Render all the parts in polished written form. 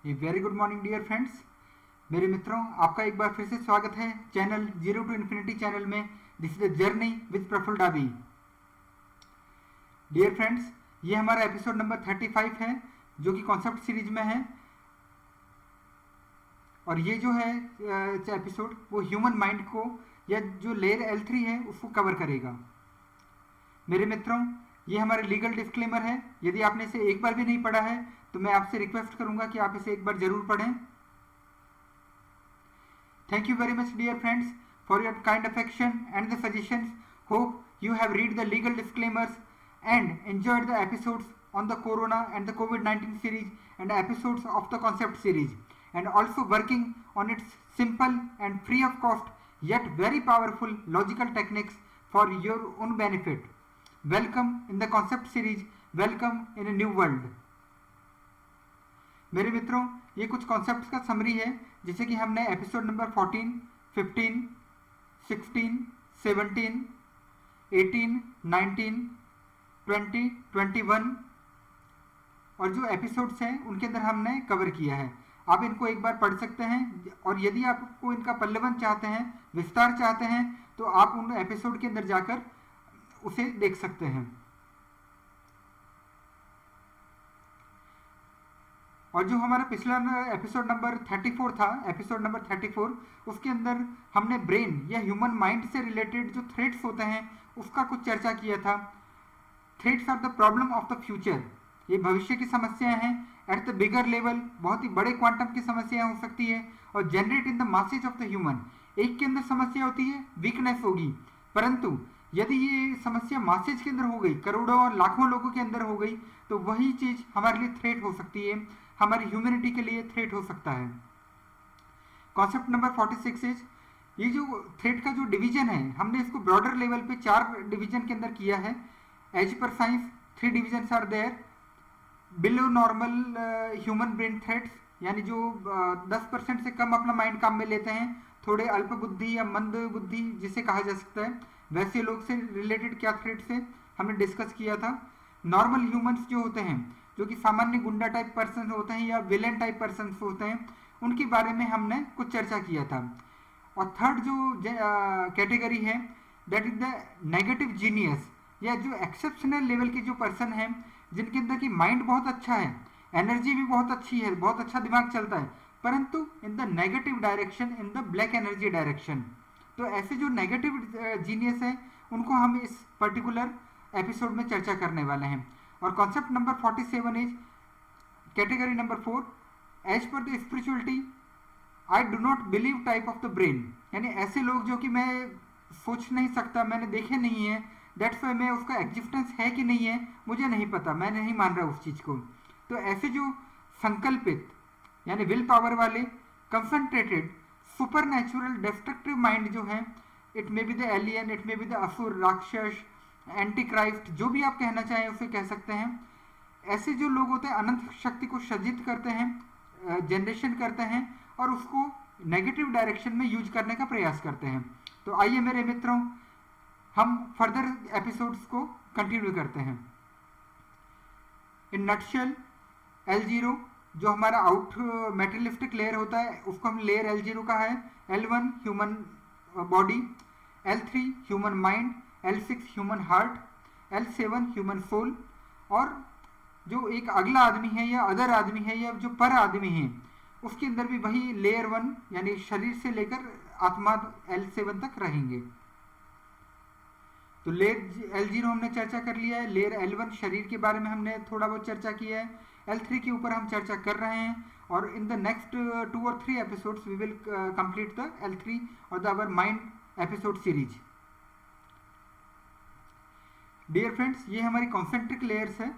ए very good morning dear friends. मेरे मित्रों, आपका एक बार फिर से स्वागत है channel zero to infinity channel में। This is the journey with Prafull Dabi. Dear friends, ये हमारा एपिसोड नंबर 35 है जो कि कॉन्सेप्ट सीरीज में है। और ये जो है एपिसोड वो ह्यूमन माइंड को या जो लेयर L3 है उसको कवर करेगा। मेरे मित्रों, ये हमारे लीगल डिस्क्लेमर है। यदि आपने इसे एक बार भी नहीं पढ़ा है तो मैं आपसे रिक्वेस्ट करूंगा कि आप इसे एक बार जरूर पढ़ें। Thank you very much dear friends for your kind affection and the suggestions. Hope you have read the legal disclaimers and enjoyed the episodes on the corona and the COVID-19 series and episodes of the concept series, and also working on its simple and free of cost yet very powerful logical techniques for your own benefit. Welcome in the concept series, welcome in a new world. मेरे मित्रों, ये कुछ concepts का summary है जिसे कि हमने episode number 14, 15, 16, 17, 18, 19, 20, 21 और जो एपिसोड्स हैं उनके अंदर हमने कवर किया है। आप इनको एक बार पढ़ सकते हैं, और यदि आपको इनका पल्लवन चाहते हैं, विस्तार चाहते हैं, तो आप उन एपिसोड के अंदर जाकर उसे देख सकते हैं। और जो हमारा पिछला एपिसोड नंबर 34 था, एपिसोड नंबर 34, उसके अंदर हमने ब्रेन या ह्यूमन माइंड से रिलेटेड जो थ्रेट्स होते हैं उसका कुछ चर्चा किया था। Threats are the problem of the future. ये भविष्य की समस्याएं हैं एट द बिगर लेवल, बहुत ही बड़े क्वांटम की समस्याएं हो सकती है, और generate in the masses of the human. एक के अंदर समस्या होती है, वीकनेस होगी, परंतु यदि ये समस्या मासेज के अंदर हो गई, करोड़ों और लाखों लोगों के अंदर हो गई, तो वही चीज हमारे लिए थ्रेट हो सकती है, हमारी ह्यूमैनिटी के लिए थ्रेट हो सकता है। कॉन्सेप्ट नंबर 46 इज, ये जो थ्रेट का जो डिवीजन है हमने इसको ब्रॉडर लेवल पे 4 डिवीजन के अंदर किया है। As per science 3 divisions are there. Below normal human brain threats, यानी जो 10% से कम अपना माइंड काम में लेते हैं, थोड़े अल्प बुद्धि या मंद बुद्धि जिसे कहा जा सकता है, वैसे लोग से रिलेटेड क्या थ्रेट्स है हमने डिस्कस किया था। नॉर्मल ह्यूमंस जो होते हैं, जो कि सामान्य गुंडा टाइप पर्सन होते हैं या विलेन टाइप पर्सन होते हैं, उनके बारे में हमने कुछ चर्चा किया था। और थर्ड जो कैटेगरी है that is the negative genius, या जो एक्सेप्शनल लेवल के जो पर्सन हैं जिनके अंदर की माइंड बहुत अच्छा है, एनर्जी भी बहुत अच्छी है, बहुत अच्छा दिमाग चलता है, परंतु इन the negative direction, in the black energy direction. तो ऐसे जो नेगेटिव जीनियस है उनको हम इस पर्टिकुलर एपिसोड में चर्चा करने वाले हैं। और concept number 47 is category number 4, as per the spirituality I do not believe type of the brain, यानी ऐसे लोग जो कि मैं सोच नहीं सकता, मैंने देखे नहीं है, दैट्स वाई मैं उसका एग्जिस्टेंस है कि नहीं है मुझे नहीं पता, मैं नहीं मान रहा उस चीज़ को। तो ऐसे जो संकल्पित यानी विल पावर वाले, concentrated, super natural destructive mind जो है, it may be the alien, it may be the असुर, राक्षस, एंटी क्राइस्ट, जो भी आप कहना चाहें उसे कह सकते हैं। ऐसे जो लोग होते हैं अनंत शक्ति को सज्जित करते हैं, जनरेशन करते हैं और उसको नेगेटिव डायरेक्शन में यूज करने का प्रयास करते हैं। तो आइए मेरे मित्रों, हम फर्दर एपिसोड्स को कंटिन्यू करते हैं। इन नटशेल, L0 जो हमारा आउट मेटेरियलिस्टिक लेयर होता है उसको हम लेयर L0 का है। L1 human body, L3 human mind, L6 human heart, L7 human soul, और जो एक अगला आदमी है या अदर आदमी है या जो पर आदमी है उसके अंदर भी वही लेयर 1 यानी शरीर से लेकर आत्मा L7 तक रहेंगे। तो लेयर L0 हमने चर्चा कर लिया है। लेयर L1 शरीर के बारे में हमने थोड़ा बहुत चर्चा किया है। L3 के ऊपर हम चर्चा कर रहे हैं, और इन द नेक्स्ट 2 और 3 episodes we will complete the L3 और the our mind episode series. Dear friends, ये हमारी कॉन्सेंट्रिक लेयर्स है।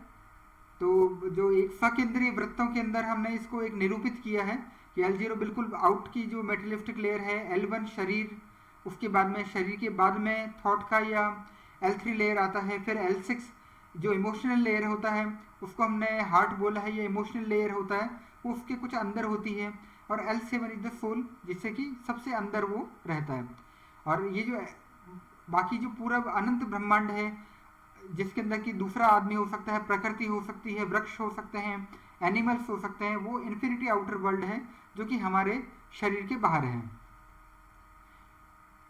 तो जो एक सकेंद्रीय वृत्तों के अंदर हमने इसको एक निरूपित किया है कि L0 बिल्कुल आउट की जो मेटेरियलिस्टिक लेयर है, L1 शरीर, उसके बाद में शरीर के बाद में थॉट का या L3 लेयर आता है, फिर L6 जो इमोशनल लेयर होता है उसको हमने हार्ट बोला है, ये इमोशनल लेयर होता है, वो उसके कुछ अंदर होती है, और L7 इज द सोल जिससे कि सबसे अंदर वो रहता है। और ये जो बाकी जो पूरा अनंत ब्रह्मांड है जिसके अंदर कि दूसरा आदमी हो सकता है, प्रकृति हो सकती है, वृक्ष हो सकते हैं, एनिमल्स हो सकते हैं, वो इन्फिनिटी आउटर वर्ल्ड है जो कि हमारे शरीर के बाहर है।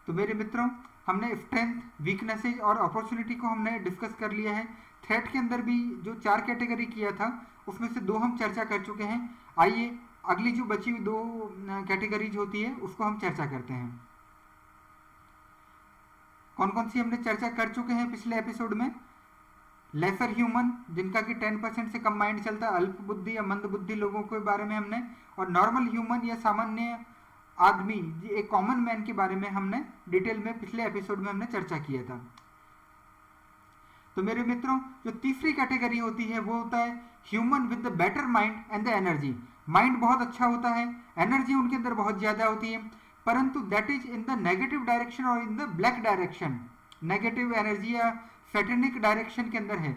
तो मेरे मित्रों, हमने स्ट्रेंथ, वीकनेसेज और अपॉर्चुनिटी को हमने डिस्कस कर लिया है। थ्रेट के अंदर भी जो 4 कैटेगरी किया था उसमें से 2 हम चर्चा कर चुके हैं। आइए अगली जो बची हुई 2 कैटेगरीज होती है उसको हम चर्चा करते हैं। कौन कौन सी हमने चर्चा कर चुके हैं पिछले एपिसोड में? लेसर ह्यूमन, जिनका कि 10% से कम माइंड चलता है, अल्प बुद्धि या मंद बुद्धि लोगों के बारे में हमने, और नॉर्मल ह्यूमन या सामान्य आदमी, एक कॉमन मैन के बारे में हमने डिटेल में पिछले एपिसोड में हमने चर्चा किया था। तो मेरे मित्रों, जो तीसरी कैटेगरी होती है वो होता है human with the better mind and the energy. Mind बहुत अच्छा होता है, एनर्जी उनके अंदर बहुत ज्यादा होती है, परंतु that is in the negative direction और in the black direction. Negative energy या सैटेनिक डायरेक्शन के अंदर है,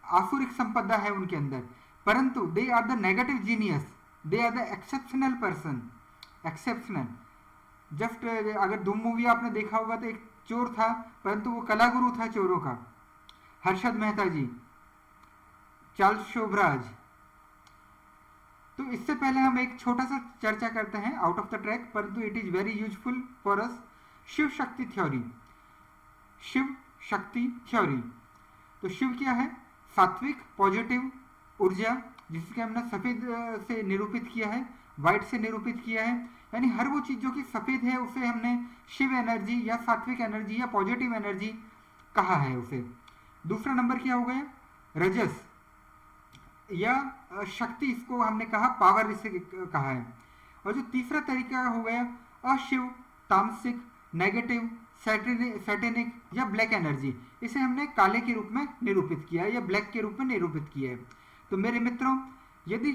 आसुरिक संपदा है उनके अंदर, परंतु they are the negative genius, they are the exceptional person. Exceptional, just अगर धूम मूवी आपने देखा होगा तो एक चोर था, परंतु वो कलागुरु था चोरों का, हर्षद मेहता जी, चार्ल्स शोभराज। तो इससे पहले हम एक छोटा सा चर्चा करते हैं आउट ऑफ द ट्रैक, परंतु it is very useful for us. Shiv Shakti theory. Shiv Shakti theory, तो शिव क्या है? सात्विक पॉजिटिव ऊर्जा, जिसके हमने सफेद से निरूपित किया है, व्हाइट से निरूपित किया है, यानी हर वो चीज जो कि सफेद है उसे हमने शिव एनर्जी या सात्विक एनर्जी या पॉजिटिव एनर्जी कहा है उसे। दूसरा नंबर क्या हो गया? रजस या शक्ति, इसको हमने कहा पावर, इसे कहा है। और जो तीसरा तरीका हो गया अशिव, तामसिक, नेगेटिव, सैटेनिक या ब्लैक एनर्जी, इसे हमने काले के रूप में निरूपित किया है या ब्लैक के रूप में निरूपित किया है। तो मेरे मित्रों, यदि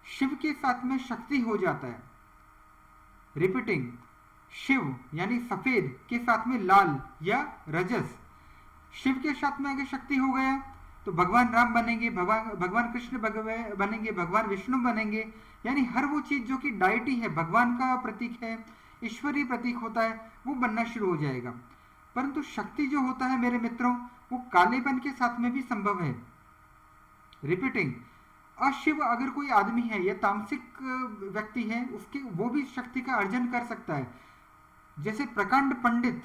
शिव के साथ में शक्ति हो जाता है, रिपीटिंग, शिव यानी सफेद के साथ में लाल या रजस, शिव के साथ में अगर शक्ति हो गया तो भगवान राम बनेंगे, भगवान कृष्ण बनेंगे, भगवान विष्णु बनेंगे, यानी हर वो चीज जो कि डाइटी है, भगवान का प्रतीक है, ईश्वरीय प्रतीक होता है, वो बनना शुरू हो जाएगा। परंतु शक्ति जो होता है मेरे मित्रों, वो कालेपन के साथ में भी संभव है। रिपीटिंग, अशिव अगर कोई आदमी है या तामसिक व्यक्ति है, उसके वो भी शक्ति का अर्जन कर सकता है। जैसे प्रकांड पंडित,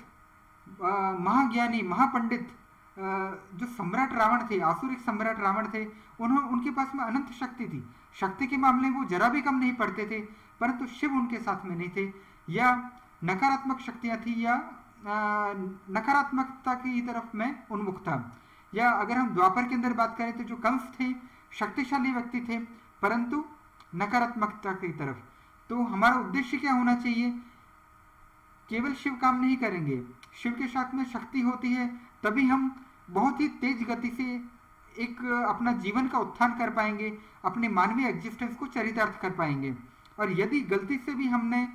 महाज्ञानी, महापंडित, जो सम्राट रावण थे, आसुरिक सम्राट रावण थे, उनके पास में अनंत शक्ति थी। शक्ति के मामले में वो जरा भी कम नहीं पड़ते थे, परंतु शिव उनके साथ में नहीं थे, या नकारात्मक शक्तियां थी, या नकारात्मकता की तरफ में उन्मुख था। या अगर हम द्वापर के अंदर बात करें तो जो कंस थे, शक्तिशाली व्यक्ति थे, परंतु नकारात्मकता की तरफ। तो हमारा उद्देश्य क्या होना चाहिए? केवल शिव काम नहीं करेंगे, शिव के साथ में शक्ति होती है तभी हम बहुत ही तेज गति से एक अपना जीवन का उत्थान कर पाएंगे, अपने मानवीय एग्जिस्टेंस को चरितार्थ कर पाएंगे। और यदि गलती से भी हमने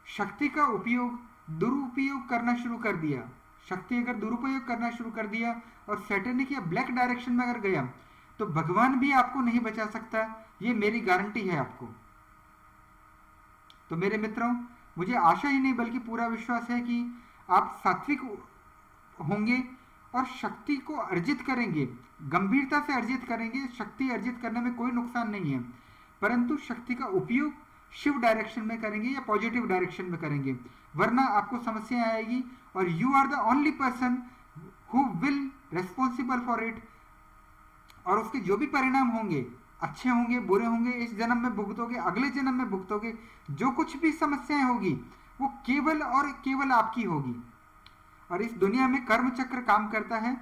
शक्ति का उपयोग दुरुपयोग करना शुरू कर दिया, शक्ति अगर दुरुपयोग करना शुरू कर दिया और सैटेनिक या ब्लैक डायरेक्शन में अगर गया, तो भगवान भी आपको नहीं बचा सकता, ये मेरी गारंटी है आपको। तो मेरे मित्रों, मुझे आशा ही नहीं बल्कि पूरा विश्वास है कि आप सात्विक होंगे और शक्ति को अर्जित करेंगे, गंभीरता से अर्जित करेंगे। शक्ति अर्जित करने में कोई नुकसान नहीं है, परंतु शक्ति का उपयोग शिव डायरेक्शन में करेंगे या पॉजिटिव डायरेक्शन में करेंगे, वरना आपको समस्या आएगी। और you are the only person who will responsible for it. और उसके जो भी परिणाम होंगे, अच्छे होंगे, बुरे होंगे, इस जन्म में भुगतोगे, अगले जन्म में भुगतोगे, जो कुछ भी समस्याएं होगी वो केवल और केवल आपकी होगी। और इस दुनिया में कर्म चक्र काम करता है,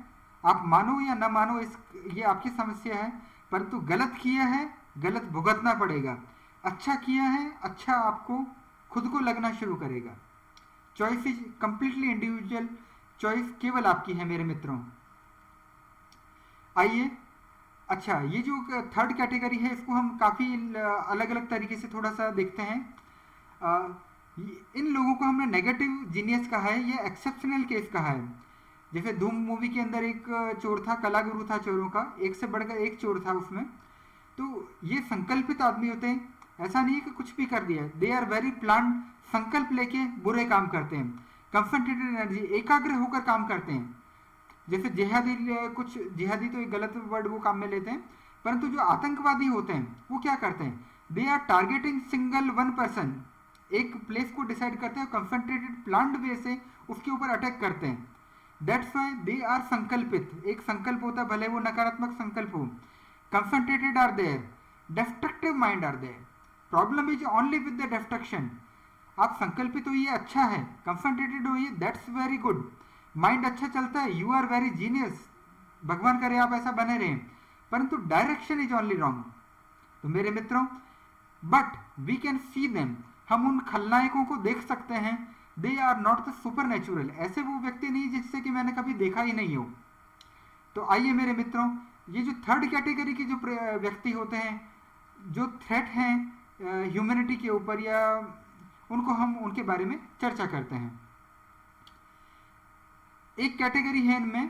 आप मानो या न मानो, ये आपकी समस्या है, परंतु गलत किया है, गलत भुगतना पड़ेगा। अच्छा किया है, अच्छा आपको खुद को लगना शुरू करेगा। Choice is completely individual, choice केवल आपकी है मेरे मित्रों। आइए, अच्छा, ये जो थर्ड कैटेगरी है इसको हम काफ़ी अलग अलग तरीके से थोड़ा सा देखते हैं। इन लोगों को हमने नेगेटिव जीनियस कहा है या एक्सेप्शनल केस कहा है। जैसे धूम मूवी के अंदर एक चोर था, कलागुरु था चोरों का, एक से बढ़कर एक चोर था उसमें। तो ये संकल्पित आदमी होते हैं, ऐसा नहीं है कि कुछ भी कर दिया, दे आर वेरी प्लान, संकल्प लेके बुरे काम करते हैं, कंसंट्रेटेड एनर्जी, एकाग्र होकर काम करते हैं। जैसे जिहादी, कुछ जिहादी तो एक गलत वर्ड वो काम में लेते हैं, परंतु जो आतंकवादी होते हैं वो क्या करते हैं, they are targeting single one person, एक प्लेस को डिसाइड करते हैं, कंसंट्रेटेड प्लान्ड वे से उसके ऊपर अटैक करते हैं। दैट्स वाई दे आर संकल्पित, एक संकल्प होता है, भले वो नकारात्मक संकल्प हो। Concentrated are there, destructive mind are there. Problem is only with the destruction. आप संकल्पित होइए, अच्छा है, कंसंट्रेटेड होइए, दैट्स वेरी गुड, माइंड अच्छा चलता है, यू आर वेरी जीनियस, भगवान करे आप ऐसा बने रहें, परंतु डायरेक्शन इज ओनली रॉन्ग। तो मेरे मित्रों, but we can see them, हम उन खलनायकों को देख सकते हैं, they are not the super natural, ऐसे वो व्यक्ति नहीं जिससे कि मैंने कभी देखा ही नहीं हो। तो आइए मेरे मित्रों, ये जो थर्ड कैटेगरी के जो व्यक्ति होते हैं, जो थ्रेट हैं ह्यूमैनिटी के ऊपर, या उनको हम उनके बारे में चर्चा करते हैं। एक कैटेगरी है इनमें,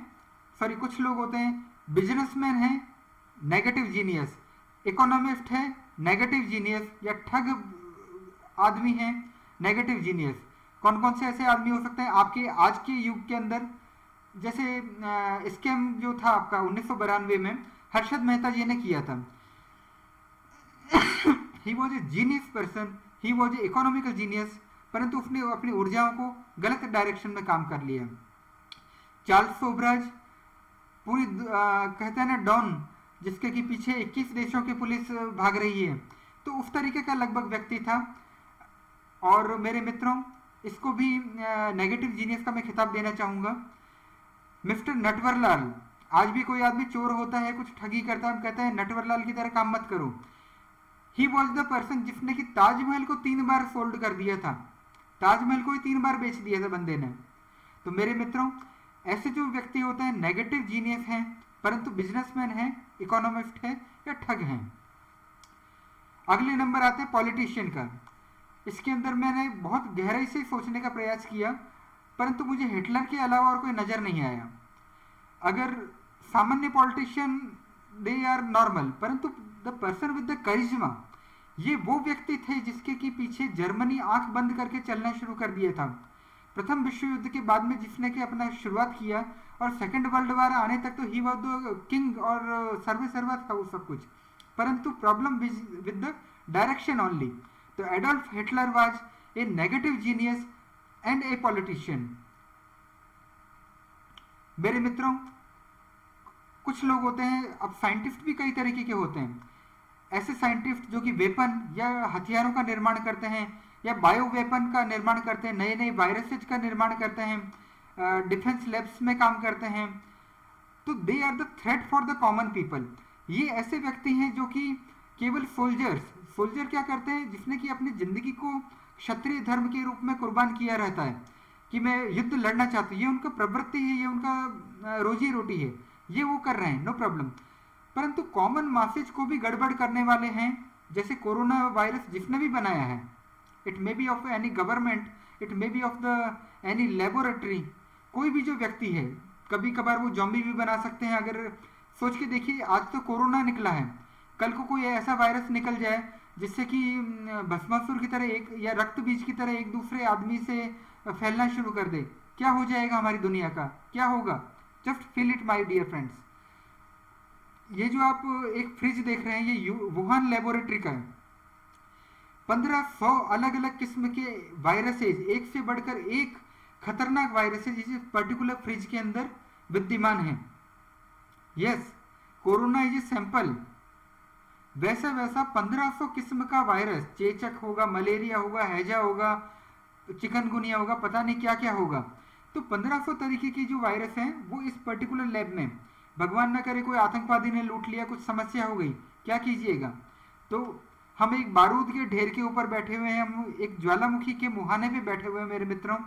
सॉरी कुछ लोग होते हैं, बिजनेसमैन है नेगेटिव जीनियस, इकोनॉमिस्ट है नेगेटिव जीनियस, या ठग आदमी है नेगेटिव जीनियस। कौन कौन से ऐसे आदमी हो सकते हैं आपके आज के युग के अंदर? जैसे स्कैम जो था आपका 1992 में हर्षद मेहता जी ने किया था। He was a genius person, he was a economical genius, परंतु उसने अपनी ऊर्जाओं को गलत डायरेक्शन में काम कर लिया। चार्ल्स सोबराज, पूरी कहते हैं ना डॉन, जिसके कि पीछे 21 देशों की पुलिस भाग रही है, तो उस तरीके का लगभग व्यक्ति था। और मेरे मित्रों, इसको भी नेगेटिव जीनियस का मैं खिताब देना चाहूँगा। मिस्टर नटवरलाल, आज भी कोई आदमी चोर होता है, कुछ ठगी करता है, हम कहते हैं नटवरलाल की तरह काम मत करो। ही वॉज द पर्सन जिसने कि ताजमहल को 3 बार सोल्ड कर दिया था, ताजमहल को ही 3 बार बेच दिया था बंदे ने। तो मेरे मित्रों, ऐसे जो व्यक्ति होते हैं नेगेटिव जीनियस हैं, परंतु बिजनेसमैन हैं, इकोनॉमिस्ट है या ठग हैं। अगले नंबर आते हैं पॉलिटिशियन का। इसके अंदर मैंने बहुत गहराई से सोचने का प्रयास किया, परंतु मुझे हिटलर के अलावा और कोई नजर नहीं आया। अगर सामान्य पॉलिटिशियन दे आर नॉर्मल, परंतु द पर्सन विद द करिश्मा, ये वो व्यक्ति थे जिसके की पीछे जर्मनी आंख बंद करके चलना शुरू कर दिया था। प्रथम विश्व युद्ध के बाद में जिसने कि अपना शुरुआत किया, और सेकेंड वर्ल्ड वार आने तक तो ही वॉज द किंग और सर्वे सर्वा था वो सब कुछ, परंतु problem with the direction only. तो Adolf Hitler was a negative genius and a politician. मेरे मित्रों, कुछ लोग होते हैं, अब साइंटिस्ट भी कई तरीके के होते हैं। ऐसे साइंटिस्ट जो कि वेपन या हथियारों का निर्माण करते हैं, या बायो वेपन का निर्माण करते हैं, नए नए वायरसेज का निर्माण करते हैं, डिफेंस लैब्स में काम करते हैं, तो they are the threat for the common people. ये ऐसे व्यक्ति हैं जो कि केवल सोल्जर क्या करते हैं, जिसने कि अपनी जिंदगी को क्षत्रिय धर्म के रूप में कुर्बान किया रहता है कि मैं युद्ध लड़ना चाहता हूँ, ये उनका प्रवृत्ति है, ये उनका रोजी रोटी है, ये वो कर रहे हैं, नो प्रॉब्लम। परंतु कॉमन मासेज को भी गड़बड़ करने वाले हैं, जैसे कोरोना वायरस जिसने भी बनाया है, it may be of any government, it may be of the any laboratory, कोई भी जो व्यक्ति है, कभी कभार वो जॉम्बी भी बना सकते हैं। अगर सोच के देखिए, आज तो कोरोना निकला है, कल को कोई ऐसा वायरस निकल जाए जिससे कि भस्मासुर की तरह एक, या रक्त बीज की तरह एक दूसरे आदमी से फैलना शुरू कर दे, क्या हो जाएगा हमारी दुनिया का, क्या होगा? Just feel it my dear friends. ये जो आप एक फ्रिज देख रहे हैं, ये वुहान लेबोरेटरी का है। 1500 अलग अलग किस्म के वायरसेज, एक से बढ़कर एक खतरनाक वायरसेज इस पर्टिकुलर फ्रिज के अंदर विद्यमान है। Yes, corona is a sample. वैसा 1500 किस्म का वायरस, चेचक होगा, मलेरिया होगा, हैजा होगा, चिकनगुनिया होगा, पता नहीं क्या क्या होगा। तो 1500 तरीके की जो वायरस हैं वो इस पर्टिकुलर लैब में, भगवान ना करे कोई आतंकवादी ने लूट लिया, कुछ समस्या हो गई, क्या कीजिएगा? तो हम एक बारूद के ढेर के ऊपर बैठे हुए हैं, हम एक ज्वालामुखी के मुहाने पे बैठे हुए हैं मेरे मित्रों,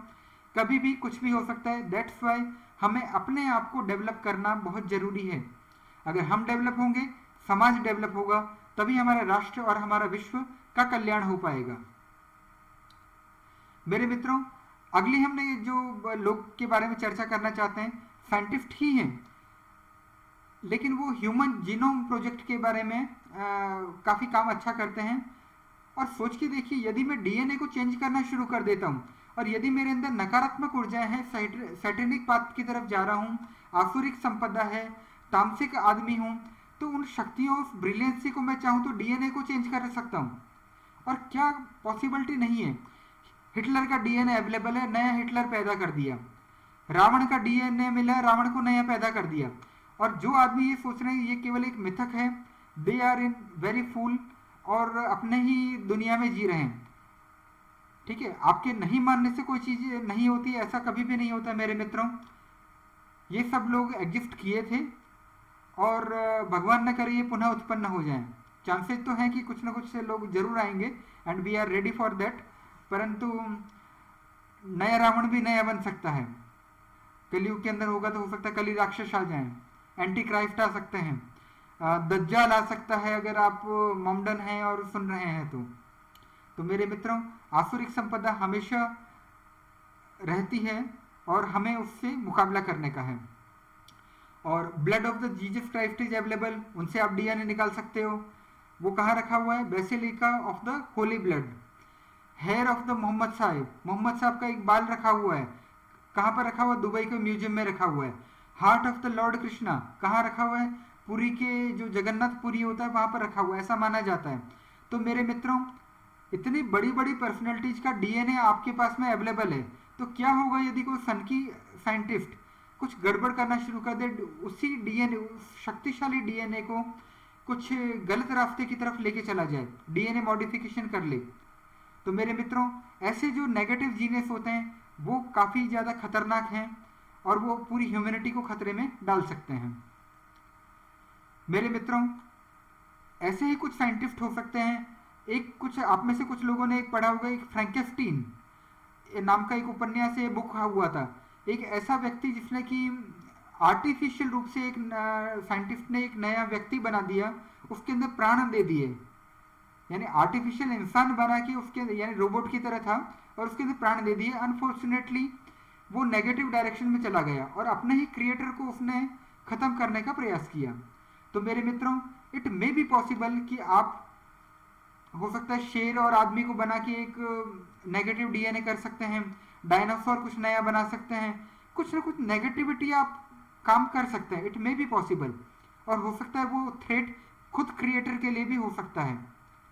कभी भी कुछ भी हो सकता है। दैट्स वाई हमें अपने आप को डेवलप करना बहुत जरूरी है। अगर हम डेवलप होंगे, समाज डेवलप होगा, तभी हमारा राष्ट्र और हमारा विश्व का कल्याण हो पाएगा। मेरे मित्रों, अगली हमने जो लोग के बारे में चर्चा करना चाहते हैं, साइंटिस्ट ही हैं, लेकिन वो ह्यूमन जीनोम प्रोजेक्ट के बारे में काफ़ी काम अच्छा करते हैं। और सोच के देखिए, यदि मैं डीएनए को चेंज करना शुरू कर देता हूँ, और यदि मेरे अंदर नकारात्मक ऊर्जाएं हैं, सैटेनिक पाथ की तरफ जा रहा हूँ, आसुरिक संपदा है, तामसिक आदमी हूँ, तो उन शक्तियों, उस ब्रिलियंसी को मैं चाहूँ तो डीएनए को चेंज कर सकता हूँ। और क्या पॉसिबिलिटी नहीं है। हिटलर का डीएनए अवेलेबल है, नया हिटलर पैदा कर दिया। रावण का डीएनए मिला, रावण को नया पैदा कर दिया। और जो आदमी ये सोच रहे हैं ये केवल एक मिथक है, दे आर इन वेरी फूल, और अपने ही दुनिया में जी रहे हैं। ठीक है, आपके नहीं मानने से कोई चीज़ नहीं होती, ऐसा कभी भी नहीं होता मेरे मित्रों। ये सब लोग एग्जिस्ट किए थे और भगवान न करे ये पुनः उत्पन्न हो जाएं। चांसेस तो हैं कि कुछ ना कुछ से लोग जरूर आएंगे and we are ready for that. परंतु नया रावण भी नया बन सकता है। कलयुग के अंदर होगा तो हो सकता है कली राक्षस आ जाएं, एंटी क्राइस्ट आ सकते हैं, दज्जाल आ सकता है, अगर आप मोमडन हैं और सुन रहे हैं तो मेरे मित्रों, आसुरिक संपदा हमेशा रहती है और हमें उससे मुकाबला करने का है। और blood of the Jesus Christ is available, उनसे आप डीएनए निकाल सकते हो। वो कहाँ रखा हुआ है? Basilica of the holy blood. Hair of the Mohammad साहब का एक बाल रखा हुआ है, कहाँ पर रखा हुआ है? दुबई के म्यूजियम में रखा हुआ है। Heart of the Lord Krishna कहाँ रखा हुआ है? पुरी के जो जगन्नाथ पुरी होता है वहाँ पर रखा हुआ है, ऐसा माना जाता है। तो मेरे मित्रों, इतनी बड़ी बड़ी पर्सनैलिटीज का डीएनए आपके पास में अवेलेबल है, तो क्या होगा यदि कोई सन की साइंटिस्ट कुछ गड़बड़ करना शुरू कर दे, उसी डीएनए, उस शक्तिशाली डीएनए को कुछ गलत रास्ते की तरफ लेके चला जाए, डीएनए मॉडिफिकेशन कर ले। तो मेरे मित्रों, ऐसे जो नेगेटिव जीनियस होते हैं वो काफ़ी ज़्यादा खतरनाक हैं और वो पूरी ह्यूमैनिटी को खतरे में डाल सकते हैं। मेरे मित्रों, ऐसे ही कुछ साइंटिस्ट हो सकते हैं। एक कुछ आप में से कुछ लोगों ने एक पढ़ा होगा, एक फ्रैंकेस्टीन नाम का एक उपन्यास, ये बुक हुआ था। एक ऐसा व्यक्ति जिसने कि आर्टिफिशियल रूप से एक साइंटिस्ट ने एक नया व्यक्ति बना दिया, उसके अंदर प्राण दे दिए, यानी आर्टिफिशियल इंसान बना के उसके अंदर, यानी रोबोट की तरह था और उसके अंदर प्राण दे दिए। अनफॉर्चुनेटली वो नेगेटिव डायरेक्शन में चला गया और अपने ही क्रिएटर को उसने खत्म करने का प्रयास किया। तो मेरे मित्रों, इट मे बी पॉसिबल कि आप, हो सकता है शेर और आदमी को बना के एक नेगेटिव डीएनए कर सकते हैं, डायनासोर कुछ नया बना सकते हैं, कुछ ना कुछ नेगेटिविटी आप काम कर सकते हैं। It may be possible. और हो सकता है वो थ्रेट खुद क्रिएटर के लिए भी हो सकता है,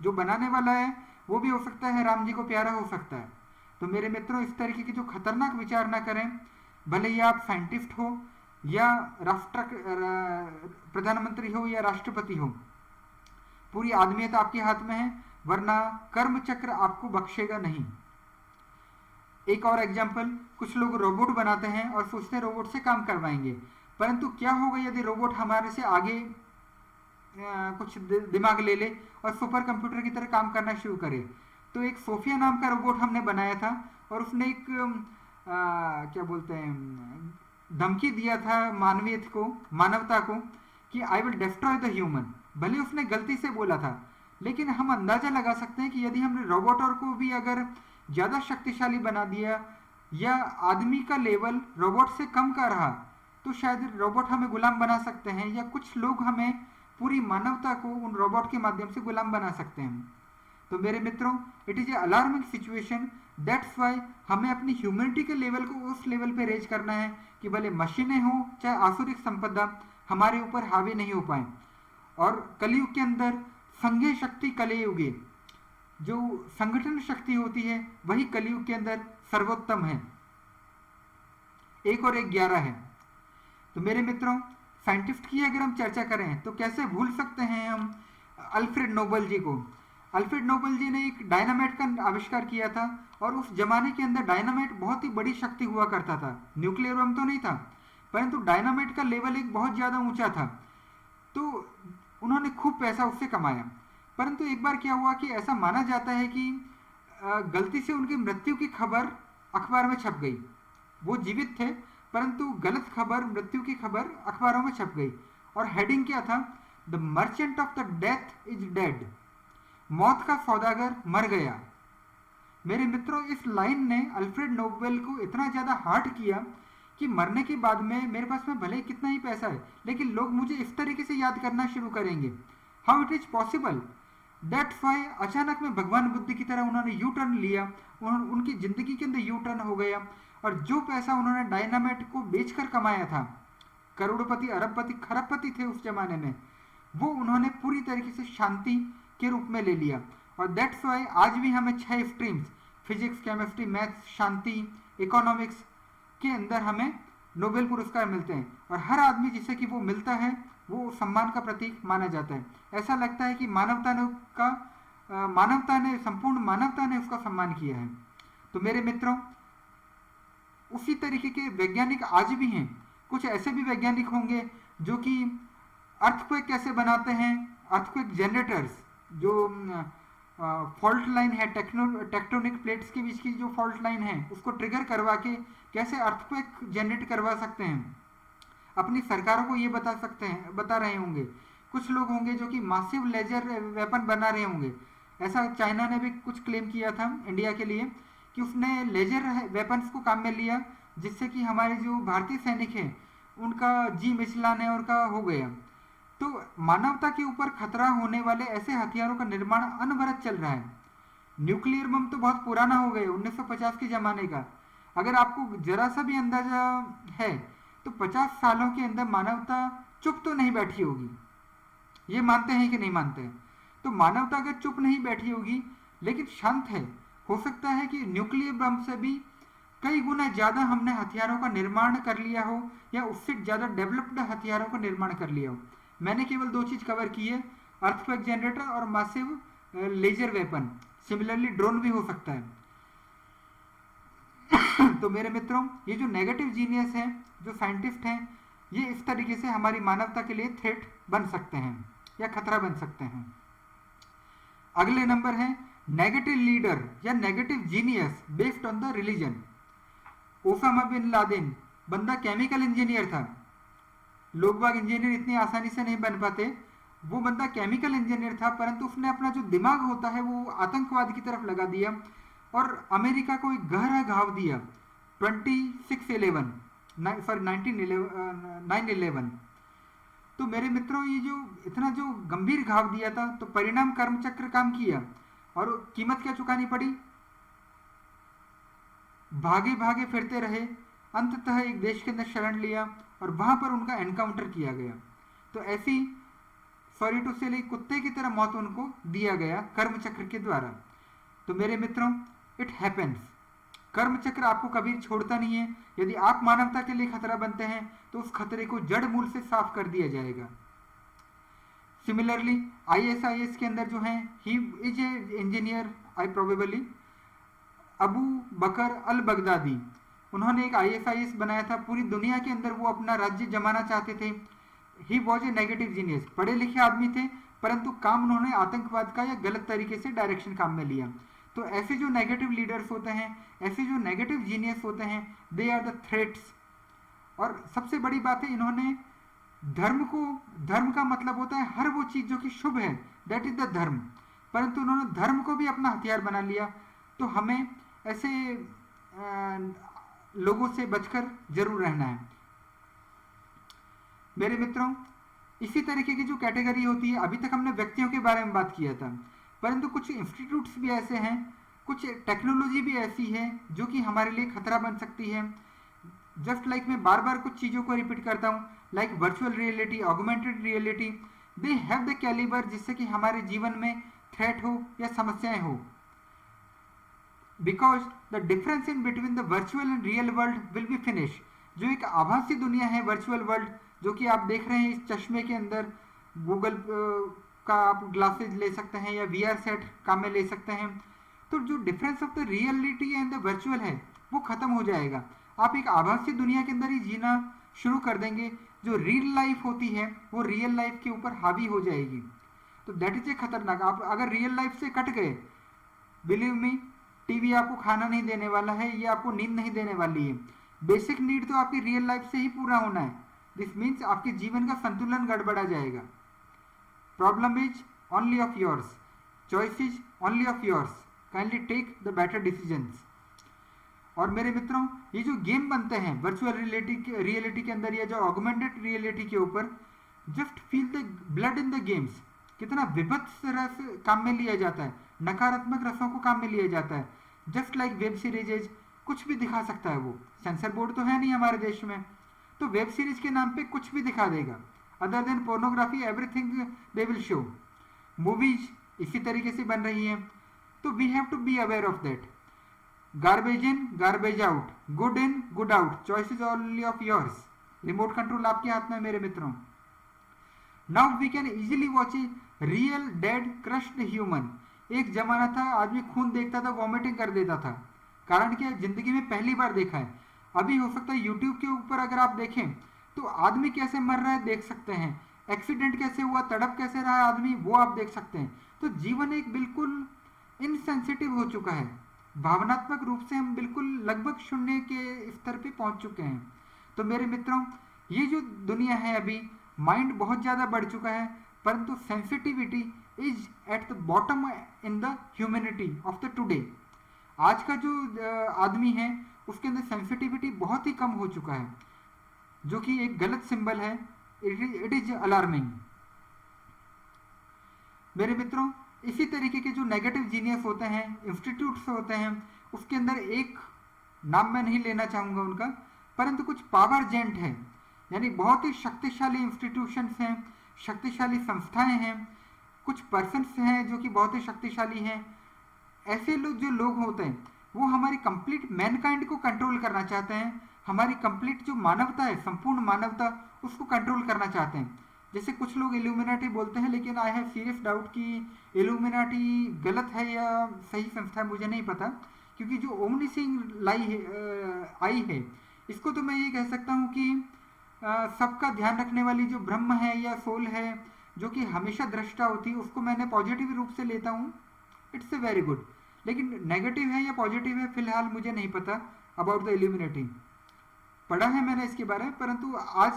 जो बनाने वाला है वो भी हो सकता है राम जी को प्यारा हो सकता है। तो मेरे मित्रों, इस तरीके की जो खतरनाक विचार ना करें, भले ही आप साइंटिस्ट हो या प्रधानमंत्री हो या राष्ट्रपति हो, पूरी आदमियत आपके हाथ में है, वरना कर्म चक्र आपको बख्शेगा नहीं। एक और एग्जाम्पल, कुछ लोग रोबोट बनाते हैं और सोचते हैं रोबोट से काम करवाएंगे, परंतु क्या होगा यदि रोबोट हमारे से आगे कुछ दिमाग ले ले और सुपर कंप्यूटर की तरह काम करना शुरू करे। तो एक सोफिया नाम का रोबोट हमने बनाया था और उसने एक क्या बोलते हैं, धमकी दिया था मानवता को कि I will destroy the human. भले उसने गलती से बोला था, लेकिन हम अंदाजा लगा सकते हैं कि यदि हमने रोबोट को भी अगर ज़्यादा शक्तिशाली बना दिया या आदमी का लेवल रोबोट से कम का रहा, तो शायद रोबोट हमें गुलाम बना सकते हैं, या कुछ लोग हमें, पूरी मानवता को उन रोबोट के माध्यम से गुलाम बना सकते हैं। तो मेरे मित्रों, it is a alarming situation. That's why हमें अपनी ह्यूमैनिटी के लेवल को उस लेवल पे रेज करना है कि भले मशीनें हो चाहे आसुरिक संपदा हमारे ऊपर हावी नहीं हो पाए। और कलयुग के अंदर संघीय शक्ति कलयुगे, जो संगठन शक्ति होती है वही कलयुग के अंदर सर्वोत्तम है। 1 और 1 11 है। तो मेरे मित्रों, साइंटिस्ट की अगर हम चर्चा करें तो कैसे भूल सकते हैं हम अल्फ्रेड नोबल जी को। अल्फ्रेड नोबल जी ने एक डायनामाइट का आविष्कार किया था और उस जमाने के अंदर डायनामाइट बहुत ही बड़ी शक्ति हुआ करता था। न्यूक्लियर बम तो नहीं था, परंतु डायनामाइट का लेवल एक बहुत ज़्यादा ऊंचा था। तो उन्होंने खूब पैसा उससे कमाया। परंतु एक बार क्या हुआ कि ऐसा माना जाता है कि गलती से उनकी मृत्यु की खबर अखबार में छप गई। वो जीवित थे, परंतु गलत खबर, मृत्यु की खबर अखबारों में छप गई और हेडिंग क्या था? The merchant of the death is dead. मौत का सौदागर मर गया। मेरे मित्रों, इस लाइन ने अल्फ्रेड नोबेल को इतना ज़्यादा हर्ट किया कि मरने के बाद में मेरे पास में भले कितना ही पैसा है, लेकिन लोग मुझे इस तरीके से याद करना शुरू करेंगे। How it is possible? That's why अचानक में भगवान बुद्ध की तरह उन्होंने यू टर्न लिया, उनकी ज़िंदगी के अंदर यू टर्न हो गया और जो पैसा उन्होंने डायनामाइट को बेचकर कमाया था, करोड़पति, अरबपति, खरबपति थे उस जमाने में, वो उन्होंने पूरी तरीके से शांति के रूप में ले लिया। और दैट्स वाई आज भी हमें 6 स्ट्रीम्स, फिजिक्स, केमिस्ट्री, मैथ्स, शांति, इकोनॉमिक्स के अंदर हमें नोबेल पुरस्कार मिलते हैं। और हर आदमी जिसे कि वो मिलता है वो सम्मान का प्रतीक माना जाता है। ऐसा लगता है कि संपूर्ण मानवता ने उसका सम्मान किया है। तो मेरे मित्रों, उसी तरीके के वैज्ञानिक आज भी हैं। कुछ ऐसे भी वैज्ञानिक होंगे जो कि अर्थक्वेक कैसे बनाते हैं, अर्थक्वेक जनरेटर्स, जो फॉल्ट लाइन है, टेक्टोनिक प्लेट्स के बीच की जो फॉल्ट लाइन है उसको ट्रिगर करवा के कैसे अर्थक्वेक जनरेट करवा सकते हैं, अपनी सरकारों को ये बता रहे होंगे। कुछ लोग होंगे जो कि मासिव लेजर वेपन बना रहे होंगे। ऐसा चाइना ने भी कुछ क्लेम किया था इंडिया के लिए कि उसने लेजर वेपन्स को काम में लिया, जिससे कि हमारे जो भारतीय सैनिक हैं उनका जी मिचलाने और का हो गया। तो मानवता के ऊपर खतरा होने वाले ऐसे हथियारों का निर्माण अनवरत चल रहा है। न्यूक्लियर बम तो बहुत पुराना हो गया, 1950 के ज़माने का। अगर आपको जरा सा भी अंदाजा है तो 50 सालों के अंदर मानवता चुप तो नहीं बैठी होगी। ये मानते हैं कि नहीं मानते? तो मानवता अगर चुप नहीं बैठी होगी लेकिन शांत है, हो सकता है कि न्यूक्लियर बम से भी कई गुना ज़्यादा हमने हथियारों का निर्माण कर लिया हो, या उससे ज़्यादा डेवलप्ड हथियारों का निर्माण कर लिया हो। मैंने केवल 2 चीज़ कवर की है, अर्थक्वेक जनरेटर और massive laser weapon. Similarly drone भी हो सकता है। तो मेरे मित्रों, ये जो नेगेटिव जीनियस हैं, जो साइंटिस्ट हैं, ये इस तरीके से हमारी मानवता के लिए थ्रेट बन सकते हैं या खतरा बन सकते हैं। अगले नंबर है नेगेटिव लीडर या negative genius based on the religion. Osama bin Laden बंदा केमिकल इंजीनियर था। लोग बाग इंजीनियर इतनी आसानी से नहीं बन पाते। वो बंदा केमिकल इंजीनियर था, परंतु उसने अपना जो दिमाग होता है वो आतंकवाद की तरफ लगा दिया और अमेरिका को एक गहरा घाव दिया 9/11। तो मेरे मित्रों, ये जो इतना जो गंभीर घाव दिया था, तो परिणाम कर्मचक्र काम किया और कीमत क्या चुकानी पड़ी? भागे भागे फिरते रहे, अंततः एक देश के अंदर शरण लिया और वहां पर उनका एनकाउंटर किया गया। तो ऐसी सॉरी टू से कुत्ते की तरह मौत उनको दिया गया कर्मचक्र के द्वारा। तो मेरे मित्रों, इट हैपेंस। कर्मचक्र आपको कभी छोड़ता नहीं है। यदि आप मानवता के लिए खतरा बनते हैं तो उस खतरे को जड़ मूल से साफ कर दिया जाएगा। सिमिलरली ISIS के अंदर जो है, he is a engineer, I probably Abu Bakr al Baghdadi, उन्होंने एक ISIS बनाया था। पूरी दुनिया के अंदर वो अपना राज्य जमाना चाहते थे। He was a negative genius, पढ़े लिखे आदमी थे, परंतु काम उन्होंने आतंकवाद का या गलत तरीके से डायरेक्शन काम में लिया। तो ऐसे जो नेगेटिव लीडर्स होते हैं, ऐसे जो नेगेटिव जीनियस होते हैं, दे आर द थ्रेट्स। और सबसे बड़ी बात है, इन्होंने धर्म का मतलब होता है हर वो चीज़ जो कि शुभ है, दैट इज द धर्म, परंतु उन्होंने धर्म को भी अपना हथियार बना लिया। तो हमें ऐसे लोगों से बचकर जरूर रहना है। मेरे मित्रों, इसी तरीके की जो कैटेगरी होती है, अभी तक हमने व्यक्तियों के बारे में बात किया था, परंतु कुछ इंस्टीट्यूट्स भी ऐसे हैं, कुछ टेक्नोलॉजी भी ऐसी है जो कि हमारे लिए खतरा बन सकती है। जस्ट लाइक मैं बार बार कुछ चीज़ों को रिपीट करता हूँ, like virtual reality, augmented reality, they have the calibre जिससे कि हमारे जीवन में थ्रेट हो या समस्याएं हो। Because the difference in between the virtual and real world will be finish. जो एक आभासी दुनिया है, वर्चुअल वर्ल्ड, जो कि आप देख रहे हैं इस चश्मे के अंदर, गूगल का आप ग्लासेज ले सकते हैं या VR सेट काम में ले सकते हैं। तो जो difference of the reality and the virtual है वो खत्म हो जाएगा। आप एक आभासी दुनिया के अंदर ही जीना शुरू कर देंगे। जो रियल लाइफ होती है वो रियल लाइफ के ऊपर हावी हो जाएगी। तो दैट इज ए खतरनाक। आप अगर रियल लाइफ से कट गए, बिलीव मी, टीवी आपको खाना नहीं देने वाला है, ये आपको नींद नहीं देने वाली है। बेसिक नीड तो आपकी रियल लाइफ से ही पूरा होना है। दिस मीन्स आपके जीवन का संतुलन गड़बड़ा जाएगा। Problem is only of yours, choice is only of yours, kindly take the better decisions. और मेरे मित्रों, ये जो गेम बनते हैं वर्चुअल रियलिटी के अंदर या जो ऑगमेंटेड रियलिटी के ऊपर, just feel the blood in the games. कितना विभत्स रस काम में लिया जाता है, नकारात्मक रसों को काम में लिया जाता है। जस्ट लाइक वेब सीरीज, कुछ भी दिखा सकता है वो। सेंसर बोर्ड तो है नहीं हमारे देश में, तो वेब सीरीज के नाम पे कुछ भी दिखा देगा। Other than pornography everything they will show. Movies इसी तरीके से बन रही हैं, तो we have to be aware of that. Garbage in garbage out, good in good out, choice is only of yours. Remote control आपके हाथ में मेरे मित्रों। Now we can easily watch a real dead crushed human. एक जमाना था आदमी खून देखता था वॉमिटिंग कर देता था, कारण क्या, जिंदगी में पहली बार देखा है। अभी हो सकता है यूट्यूब के ऊपर अगर आप देखें तो आदमी कैसे मर रहा है देख सकते हैं, एक्सीडेंट कैसे हुआ, तड़प कैसे रहा है आदमी, वो आप देख सकते हैं। तो जीवन एक बिल्कुल इनसेंसिटिव हो चुका है, भावनात्मक रूप से हम बिल्कुल लगभग शून्य के स्तर पे पहुंच चुके हैं। तो मेरे मित्रों, ये जो दुनिया है अभी, माइंड बहुत ज़्यादा बढ़ चुका है, परंतु sensitivity is at the bottom in the humanity of the today. आज का जो आदमी है उसके अंदर सेंसिटिविटी बहुत ही कम हो चुका है, जो कि एक गलत सिंबल है। It is alarming. मेरे मित्रों, इसी तरीके के जो नेगेटिव जीनियस होते हैं, इंस्टीट्यूट्स होते हैं, उसके अंदर एक नाम मैं नहीं लेना चाहूँगा उनका, परंतु कुछ पावर जेंट हैं, यानी बहुत ही शक्तिशाली इंस्टीट्यूशंस हैं, शक्तिशाली संस्थाएं हैं, कुछ पर्सन्स हैं जो कि बहुत ही शक्तिशाली हैं। ऐसे लोग जो लोग होते हैं वो हमारी कंप्लीट मैनकाइंड को कंट्रोल करना चाहते हैं, हमारी कंप्लीट जो मानवता है, संपूर्ण मानवता, उसको कंट्रोल करना चाहते हैं। जैसे कुछ लोग इल्यूमिनाटी बोलते हैं, लेकिन आई हैव सीरियस डाउट कि इल्यूमिनाटी गलत है या सही संस्था है, मुझे नहीं पता। क्योंकि जो ओमनिसिंग आई है, इसको तो मैं ये कह सकता हूँ कि सबका ध्यान रखने वाली जो ब्रह्म है या सोल है, जो कि हमेशा दृष्टा होती है, उसको मैंने पॉजिटिव रूप से लेता हूँ। It's a very good. लेकिन नेगेटिव है या पॉजिटिव है फिलहाल मुझे नहीं पता अबाउट द इल्यूमिनेटी। पढ़ा है मैंने इसके बारे में, परंतु आज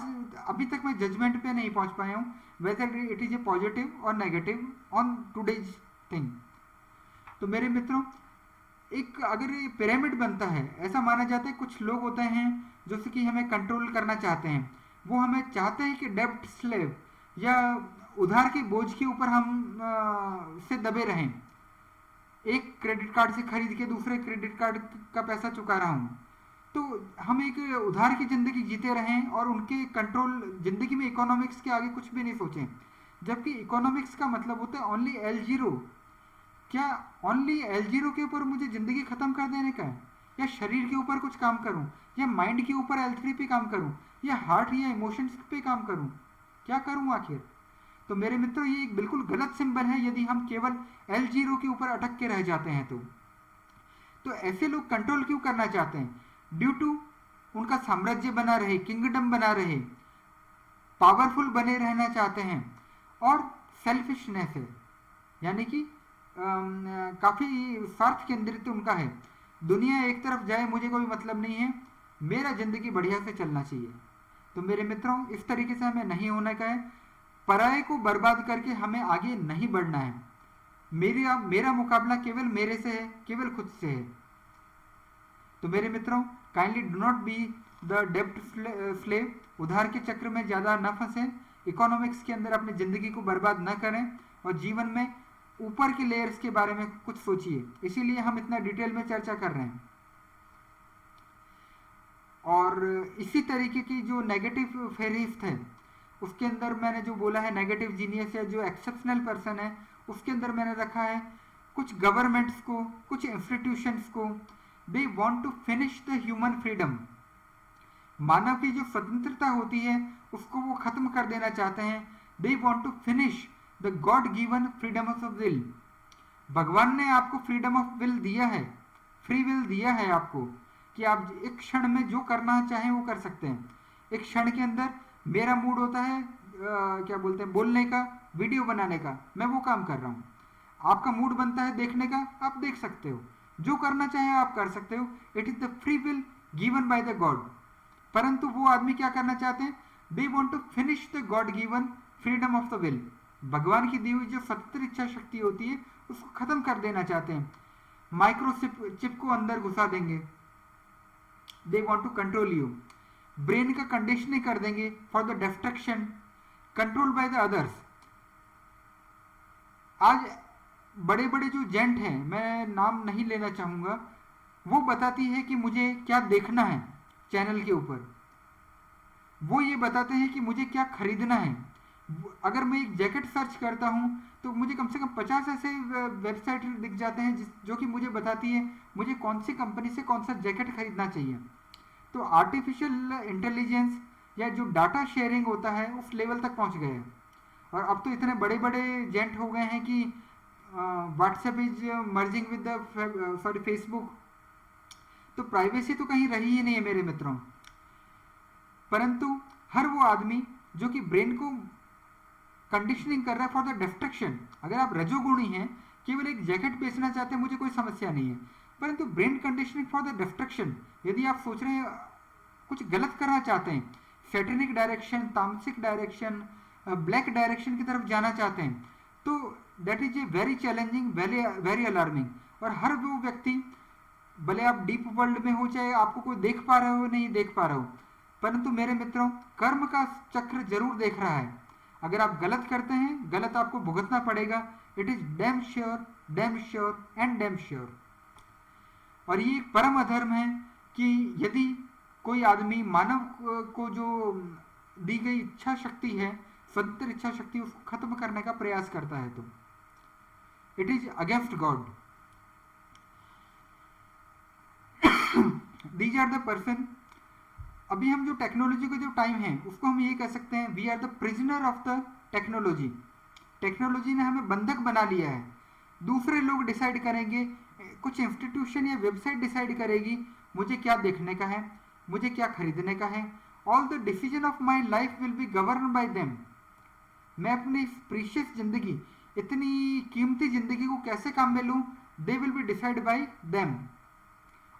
अभी तक मैं जजमेंट पे नहीं पहुंच पाया हूँ whether it is a positive और नेगेटिव ऑन टुडेज थिंग। तो मेरे मित्रों, एक अगर ये पिरामिड बनता है, ऐसा माना जाता है कुछ लोग होते हैं जो कि हमें कंट्रोल करना चाहते हैं। वो हमें चाहते हैं कि डेब्ट स्लेव या उधार के बोझ के ऊपर हम से दबे रहें। एक क्रेडिट कार्ड से खरीद के दूसरे क्रेडिट कार्ड का पैसा चुका रहा हूँ, तो हम एक उधार की ज़िंदगी जीते रहें और उनके कंट्रोल, ज़िंदगी में इकोनॉमिक्स के आगे कुछ भी नहीं सोचें। जबकि इकोनॉमिक्स का मतलब होता है ओनली L0। क्या ओनली L0 के ऊपर मुझे ज़िंदगी ख़त्म कर देने का है, या शरीर के ऊपर कुछ काम करूं, या माइंड के ऊपर L3 पे काम करूं, या हार्ट या इमोशंस पे काम करूं, क्या करूं आखिर? तो मेरे मित्रों, ये एक बिल्कुल गलत सिंबल है यदि हम केवल L0 के ऊपर अटक के रह जाते हैं। तो ऐसे लोग कंट्रोल क्यों करना चाहते हैं? ड्यू टू उनका साम्राज्य बना रहे, किंगडम बना रहे, पावरफुल बने रहना चाहते हैं, और सेल्फिशनेस है, यानी कि काफ़ी स्वार्थ केंद्रित उनका है। दुनिया एक तरफ जाए मुझे कोई मतलब नहीं है, मेरा ज़िंदगी बढ़िया से चलना चाहिए। तो मेरे मित्रों, इस तरीके से हमें नहीं होने का है। पराये को बर्बाद करके हमें आगे नहीं बढ़ना है। मेरा मुकाबला केवल मेरे से है, केवल खुद से है। तो मेरे मित्रों, kindly do not be the डेब्ट स्लेव। उधार के चक्र में ज़्यादा न फंसें, इकोनॉमिक्स के अंदर अपनी ज़िंदगी को बर्बाद न करें, और जीवन में ऊपर के लेयर्स के बारे में कुछ सोचिए। इसीलिए हम इतना डिटेल में चर्चा कर रहे हैं। और इसी तरीके की जो नेगेटिव फेरिस्ट है, उसके अंदर मैंने जो बोला है नेगेटिव जीनियस है, जो एक्सेप्शनल पर्सन है, उसके अंदर मैंने रखा है कुछ गवर्नमेंट्स को, कुछ इंस्टीट्यूशंस को। They want to finish the human freedom. मानव की जो स्वतंत्रता होती है उसको वो खत्म कर देना चाहते हैं। They want to finish the God given freedom of will. भगवान ने आपको फ्रीडम ऑफ विल दिया है, फ्री विल दिया है आपको, कि आप एक क्षण में जो करना चाहें वो कर सकते हैं। एक क्षण के अंदर मेरा मूड होता है क्या बोलते हैं, बोलने का, वीडियो बनाने का, मैं वो काम कर रहा हूँ। आपका मूड बनता है देखने का, आप देख सकते हो, जो करना चाहे आप कर सकते हो। It is the free will given by the God. परंतु वो आदमी क्या करना चाहते हैं? They want to finish the God given freedom of the will. भगवान की दी हुई जो स्वतंत्र इच्छा शक्ति होती है उसको खत्म कर देना चाहते हैं। चिप को अंदर घुसा देंगे। They want to control you. Brain का कंडीशनिंग कर देंगे for the destruction, control by the others. आज बड़े बड़े जो जेंट हैं, मैं नाम नहीं लेना चाहूँगा, वो बताती है कि मुझे क्या देखना है चैनल के ऊपर। वो ये बताते हैं कि मुझे क्या खरीदना है, अगर मैं एक जैकेट सर्च करता हूँ तो मुझे कम से कम 50 ऐसे वेबसाइट दिख जाते हैं जो कि मुझे बताती है मुझे कौन सी कंपनी से कौन सा जैकेट खरीदना चाहिए। तो आर्टिफिशियल इंटेलिजेंस या जो डाटा शेयरिंग होता है उस लेवल तक पहुंच गए हैं। और अब तो इतने बड़े बड़े जेंट हो गए हैं कि WhatsApp is merging with the sorry Facebook. तो प्राइवेसी तो कहीं रही ही नहीं है मेरे मित्रों। परंतु हर वो आदमी जो कि ब्रेन को कंडीशनिंग कर रहा है फॉर द डिस्ट्रक्शन, अगर आप रजोगुणी हैं, केवल एक जैकेट बेचना चाहते हैं, मुझे कोई समस्या नहीं है, परंतु brain conditioning for the destruction, यदि आप सोच रहे हैं कुछ गलत करना चाहते हैं, सैटेनिक डायरेक्शन, तामसिक डायरेक्शन, ब्लैक डायरेक्शन की तरफ जाना चाहते हैं, तो that is a very challenging, very alarming. और हर वो व्यक्ति, भले आप डीप वर्ल्ड में हो चाहे आपको कोई देख पा रहे हो नहीं देख पा रहे हो, परंतु मेरे मित्रों कर्म का चक्र जरूर देख रहा है। अगर आप गलत करते हैं, गलत आपको भुगतना पड़ेगा। It is damn sure and damn sure. और ये एक परम अधर्म है कि यदि कोई आदमी मानव को जो दी गई इच्छा शक्ति है, स्वतंत्र इच्छा शक्ति, उसको खत्म करने का प्रयास करता है, तो it is against God. These are the person. अभी हम जो टेक्नोलॉजी का जो टाइम है उसको हम ये कह सकते हैं, we are the prisoner of the technology. Technology ने हमें बंधक बना लिया है। दूसरे लोग डिसाइड करेंगे, कुछ इंस्टीट्यूशन या वेबसाइट डिसाइड करेगी मुझे क्या देखने का है, मुझे क्या खरीदने का है। All the decision of my life will be govern by them. मैं अपनी प्रीशियस जिंदगी, इतनी कीमती जिंदगी को कैसे काम में लूँ, they will be decide by them.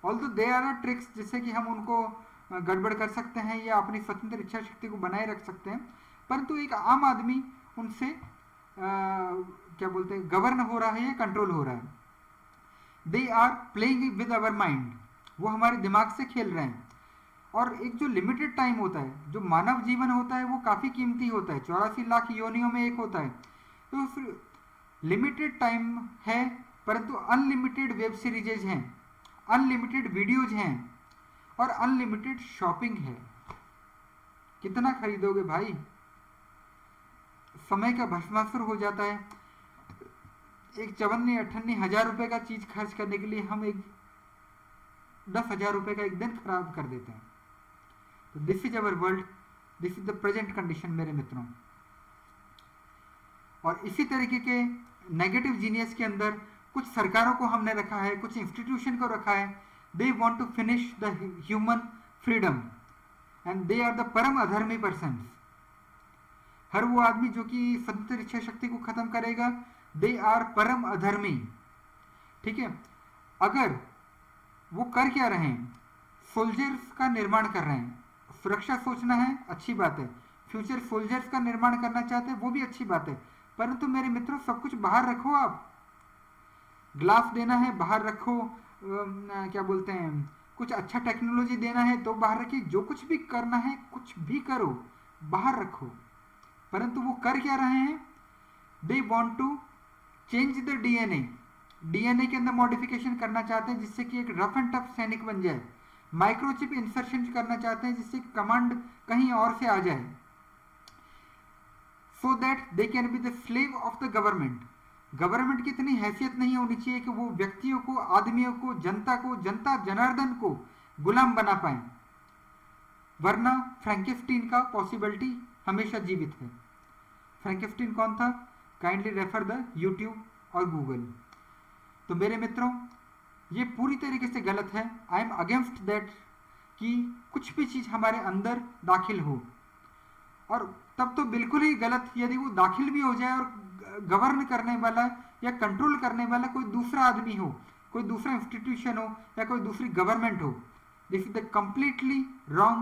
Although they are tricks जिससे कि हम उनको गड़बड़ कर सकते हैं या अपनी स्वतंत्र इच्छा शक्ति को बनाए रख सकते हैं, परंतु एक आम आदमी उनसे क्या बोलते हैं, गवर्न हो रहा है या कंट्रोल हो रहा है। They are playing with our mind, वो हमारे दिमाग से खेल रहे हैं। और एक जो लिमिटेड टाइम होता है, जो मानव जीवन होता है वो काफ़ी कीमती होता है, 84 लाख योनियों में एक होता है। तो लिमिटेड टाइम है, परंतु अनलिमिटेड वेब सीरीजेज हैं, अनलिमिटेड वीडियोज हैं और अनलिमिटेड शॉपिंग है। कितना खरीदोगे भाई, समय का भस्मासुर हो जाता है। एक 54-58 हजार रुपए का चीज खर्च करने के लिए हम एक 10,000 रुपए का एक दिन खराब कर देते हैं। तो this is our world, this is the present condition मेरे मित्रों। और इसी तरीके के नेगेटिव जीनियस के अंदर कुछ सरकारों को हमने रखा है, कुछ इंस्टीट्यूशन को रखा है। They want to finish the human freedom and they are the परम अधर्मी पर्सन। हर वो आदमी जो कि स्वतंत्र इच्छा शक्ति को खत्म करेगा, दे आर परम अधर्मी। ठीक है, अगर वो कर क्या रहे हैं, सोल्जर्स का निर्माण कर रहे हैं। सुरक्षा सोचना है, अच्छी बात है। फ्यूचर सोल्जर्स का निर्माण करना चाहते हैं, वो भी अच्छी बात है। परंतु मेरे मित्रों, सब कुछ बाहर रखो। आप ग्लास देना है बाहर रखो, क्या बोलते हैं, कुछ अच्छा टेक्नोलॉजी देना है तो बाहर रखिए। जो कुछ भी करना है, कुछ भी करो, बाहर रखो। परंतु वो कर क्या रहे हैं, they want to change the DNA. DNA के अंदर मॉडिफिकेशन करना चाहते हैं जिससे कि एक रफ एंड टफ सैनिक बन जाए। माइक्रोचिप इंसर्शन करना चाहते हैं जिससे कमांड कहीं और से आ जाए, so that they can be the slave of the government. Government की इतनी हैसियत नहीं होनी चाहिए कि वो व्यक्तियों को, आदमियों को, जनता जनार्दन को गुलाम बना पाए, वरना फ्रैंकेस्टीन का पॉसिबिलिटी हमेशा जीवित है। फ्रैंकेस्टीन कौन था? काइंडली रेफर द यूट्यूब और गूगल। तो मेरे मित्रों, ये पूरी तरीके से गलत है। आई एम अगेंस्ट दैट कि कुछ भी चीज़ हमारे अंदर दाखिल हो, और तब तो बिल्कुल ही गलत यदि वो दाखिल भी हो जाए और गवर्न करने वाला या कंट्रोल करने वाला कोई दूसरा आदमी हो, कोई दूसरा इंस्टीट्यूशन हो या कोई दूसरी गवर्नमेंट हो। This is the completely wrong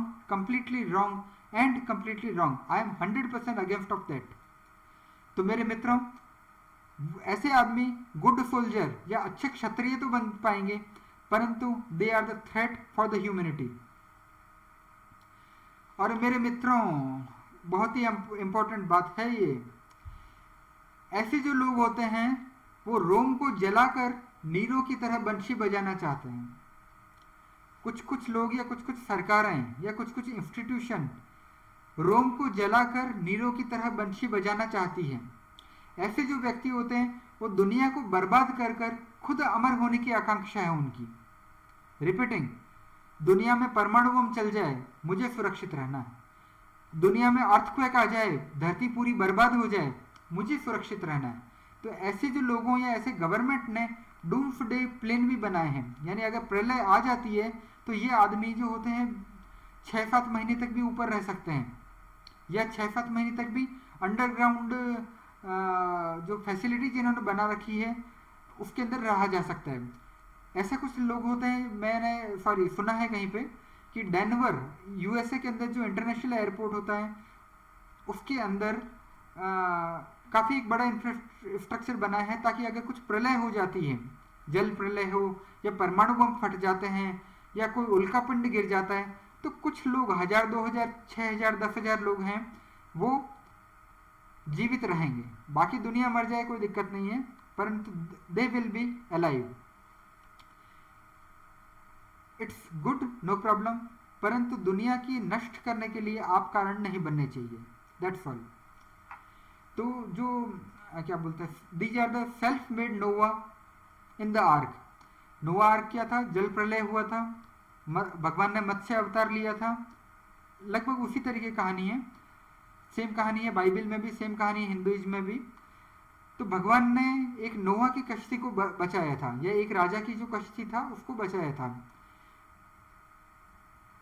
and completely wrong. I am 100% against of that. तो मेरे मित्रों, ऐसे आदमी गुड सोल्जर या अच्छे क्षत्रिय तो बन पाएंगे, परंतु they are the threat for the humanity. और मेरे मित्रों, बहुत ही इंपॉर्टेंट बात है ये, ऐसे जो लोग होते हैं वो रोम को जलाकर नीरो की तरह बंशी बजाना चाहते हैं। कुछ कुछ लोग या कुछ कुछ सरकारें या कुछ कुछ इंस्टीट्यूशन रोम को जलाकर नीरो की तरह बंशी बजाना चाहती है। ऐसे जो व्यक्ति होते हैं वो दुनिया को बर्बाद कर कर खुद अमर होने की आकांक्षा है उनकी। रिपीटिंग, दुनिया में परमाणु बम चल जाए, मुझे सुरक्षित रहना है। दुनिया में अर्थक्वेक आ जाए, धरती पूरी बर्बाद हो जाए, मुझे सुरक्षित रहना है। तो ऐसे जो लोगों या ऐसे गवर्नमेंट ने डूम्सडे प्लेन भी बनाए हैं, यानी अगर प्रलय आ जाती है तो ये आदमी जो होते हैं 6-7 महीने तक भी ऊपर रह सकते हैं, या 6-7 महीने तक भी अंडरग्राउंड जो फैसिलिटीज इन्होंने बना रखी है उसके अंदर रहा जा सकता है। ऐसे कुछ लोग होते हैं, मैंने सुना है कहीं पे कि डेनवर यूएसए के अंदर जो इंटरनेशनल एयरपोर्ट होता है उसके अंदर काफ़ी एक बड़ा इंफ्रास्ट्रक्चर बना है ताकि अगर कुछ प्रलय हो जाती है, जल प्रलय हो या परमाणु बम फट जाते हैं या कोई उल्कापिंड गिर जाता है, तो कुछ लोग 1000, 2000, 6000, 10,000 लोग हैं वो जीवित रहेंगे। बाकी दुनिया मर जाए कोई दिक्कत नहीं है, परंतु they will be alive. It's good, no problem, परंतु दुनिया की नष्ट करने के लिए आप कारण नहीं बनने चाहिए, दैट्स ऑल। तो जो क्या बोलते हैं, these are the self made Noah in the ark. Noah ark क्या था? जल प्रलय हुआ था, भगवान ने मत्स्य अवतार लिया था, लगभग उसी तरीके की कहानी है, सेम कहानी है बाइबल में भी, सेम कहानी है हिंदुइज्म में भी। तो भगवान ने एक नोहा की कश्ती को बचाया था, या एक राजा की जो कश्ती था उसको बचाया था,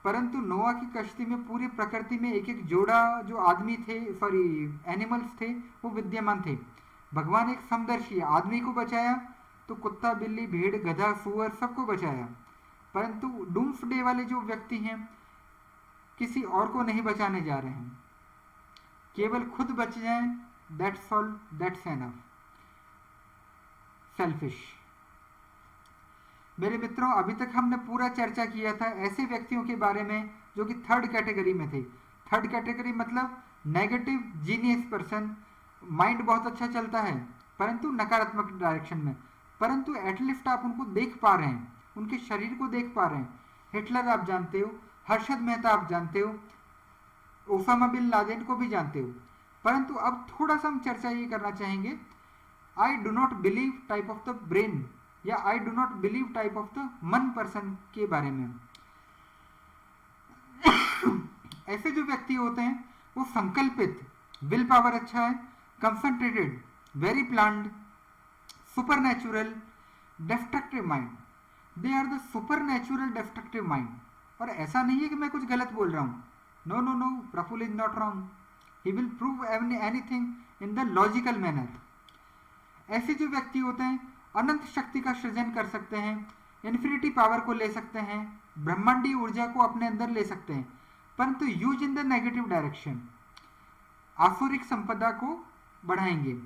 परंतु नोआ की कश्ती में पूरी प्रकृति में एक एक जोड़ा जो आदमी थे, एनिमल्स थे, वो विद्यमान थे। भगवान एक समदर्शी आदमी को बचाया तो कुत्ता, बिल्ली, भेड़, गधा, सुअर सबको बचाया, परंतु डूम्सडे वाले जो व्यक्ति हैं किसी और को नहीं बचाने जा रहे हैं, केवल खुद बच जाएं, that's all, that's enough. Selfish. मेरे मित्रों, अभी तक हमने पूरा चर्चा किया था ऐसे व्यक्तियों के बारे में जो कि थर्ड कैटेगरी में थे। थर्ड कैटेगरी मतलब नेगेटिव जीनियस पर्सन, माइंड बहुत अच्छा चलता है परंतु नकारात्मक डायरेक्शन में, परंतु एटलीस्ट आप उनको देख पा रहे हैं, उनके शरीर को देख पा रहे हैं। हिटलर आप जानते हो, हर्षद मेहता आप जानते हो, ओसामा बिन लादेन को भी जानते हो, परंतु अब थोड़ा सा हम चर्चा ये करना चाहेंगे, I do not believe type of the brain या I do not believe type of the man person के बारे में। ऐसे जो व्यक्ति होते हैं वो संकल्पित, विल पावर अच्छा है, concentrated, very planned, super natural, destructive mind. They are the super natural destructive mind. और ऐसा नहीं है कि मैं कुछ गलत बोल रहा हूँ, no no no, Praful is not wrong, he will prove anything in the logical manner. ऐसे जो व्यक्ति होते हैं अनंत शक्ति का सृजन कर सकते हैं, इन्फिनिटी पावर को ले सकते हैं, ब्रह्मांडीय ऊर्जा को अपने अंदर ले सकते हैं, परंतु use in the negative direction, आसुरिक संपदा को बढ़ाएंगे।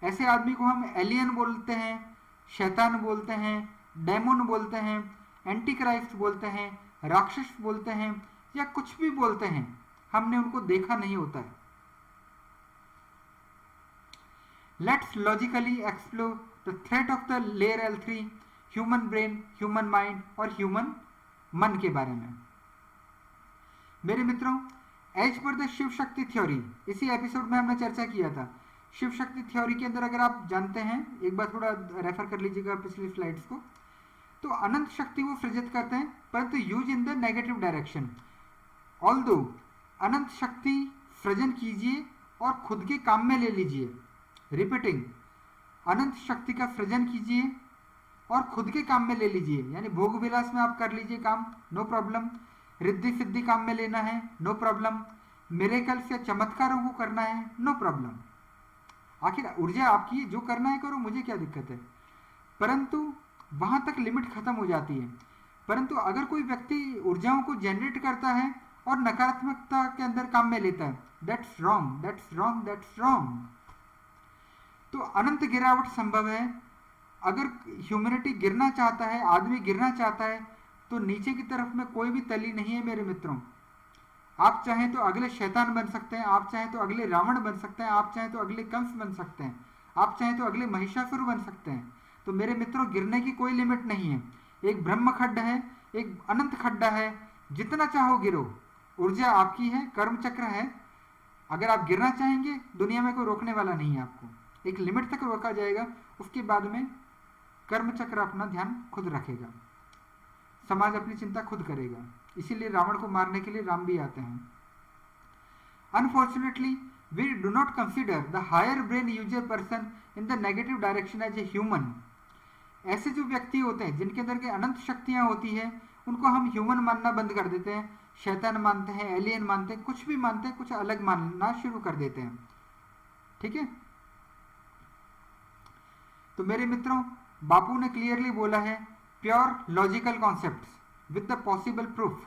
ऐसे आदमी को हम एलियन बोलते हैं, शैतान बोलते हैं, डेमोन बोलते हैं, एंटी क्राइस्ट बोलते हैं, राक्षस बोलते हैं, या कुछ भी बोलते हैं, हमने उनको देखा नहीं होता है। Let's logically explore the threat of the layer L3, human brain, human mind और ह्यूमन मन के बारे में। मेरे मित्रों, as per the Shiv Shakti theory, इसी एपिसोड में हमने चर्चा किया था। शिव शक्ति थ्योरी के अंदर अगर आप जानते हैं, एक बार थोड़ा रेफर कर लीजिएगा पिछली स्लाइड्स को, तो अनंत शक्ति वो सृजित करते हैं परंतु use in the negative direction. Although अनंत शक्ति सृजन कीजिए और खुद के काम में ले लीजिए। रिपीटिंग, अनंत शक्ति का सृजन कीजिए और खुद के काम में ले लीजिए, यानी भोग विलास में आप कर लीजिए काम, नो प्रॉब्लम। रिद्धि सिद्धि काम में लेना है, नो प्रॉब्लम। मिरेकल्स या चमत्कारों को करना है, नो प्रॉब्लम। आखिर ऊर्जा आपकी है, जो करना है करो, मुझे क्या दिक्कत है, परंतु वहां तक लिमिट खत्म हो जाती है। परंतु अगर कोई व्यक्ति ऊर्जाओं को जनरेट करता है और नकारात्मकता के अंदर काम में लेता है, that's wrong, that's wrong, that's wrong. तो अनंत गिरावट संभव है। अगर ह्यूमैनिटी गिरना चाहता है, आदमी गिरना चाहता है, तो नीचे की तरफ में कोई भी तली नहीं है मेरे मित्रों। आप चाहें तो अगले शैतान बन सकते हैं, आप चाहें तो अगले रावण बन सकते हैं, आप चाहें तो अगले कंस बन सकते हैं, आप चाहें तो अगले महिषासुर बन सकते हैं। तो मेरे मित्रों, गिरने की कोई लिमिट नहीं है। एक ब्रह्म खड्ड है, एक अनंत खड्डा है, जितना चाहो गिरो, ऊर्जा आपकी है, कर्म चक्र है। अगर आप गिरना चाहेंगे, दुनिया में कोई रोकने वाला नहीं है आपको, एक लिमिट तक रोका जाएगा, उसके बाद में कर्म चक्र अपना ध्यान खुद रखेगा, समाज अपनी चिंता खुद करेगा। इसीलिए रावण को मारने के लिए राम भी आते हैं। Unfortunately we do not consider the higher brain user person in the negative direction as a human. ऐसे जो व्यक्ति होते हैं जिनके अंदर के अनंत शक्तियां होती है, उनको हम ह्यूमन मानना बंद कर देते हैं, शैतान मानते हैं, एलियन मानते हैं, कुछ भी मानते हैं, कुछ अलग मानना शुरू कर देते हैं। ठीक है, तो मेरे मित्रों, बापू ने क्लियरली बोला है pure logical concepts with the possible proof.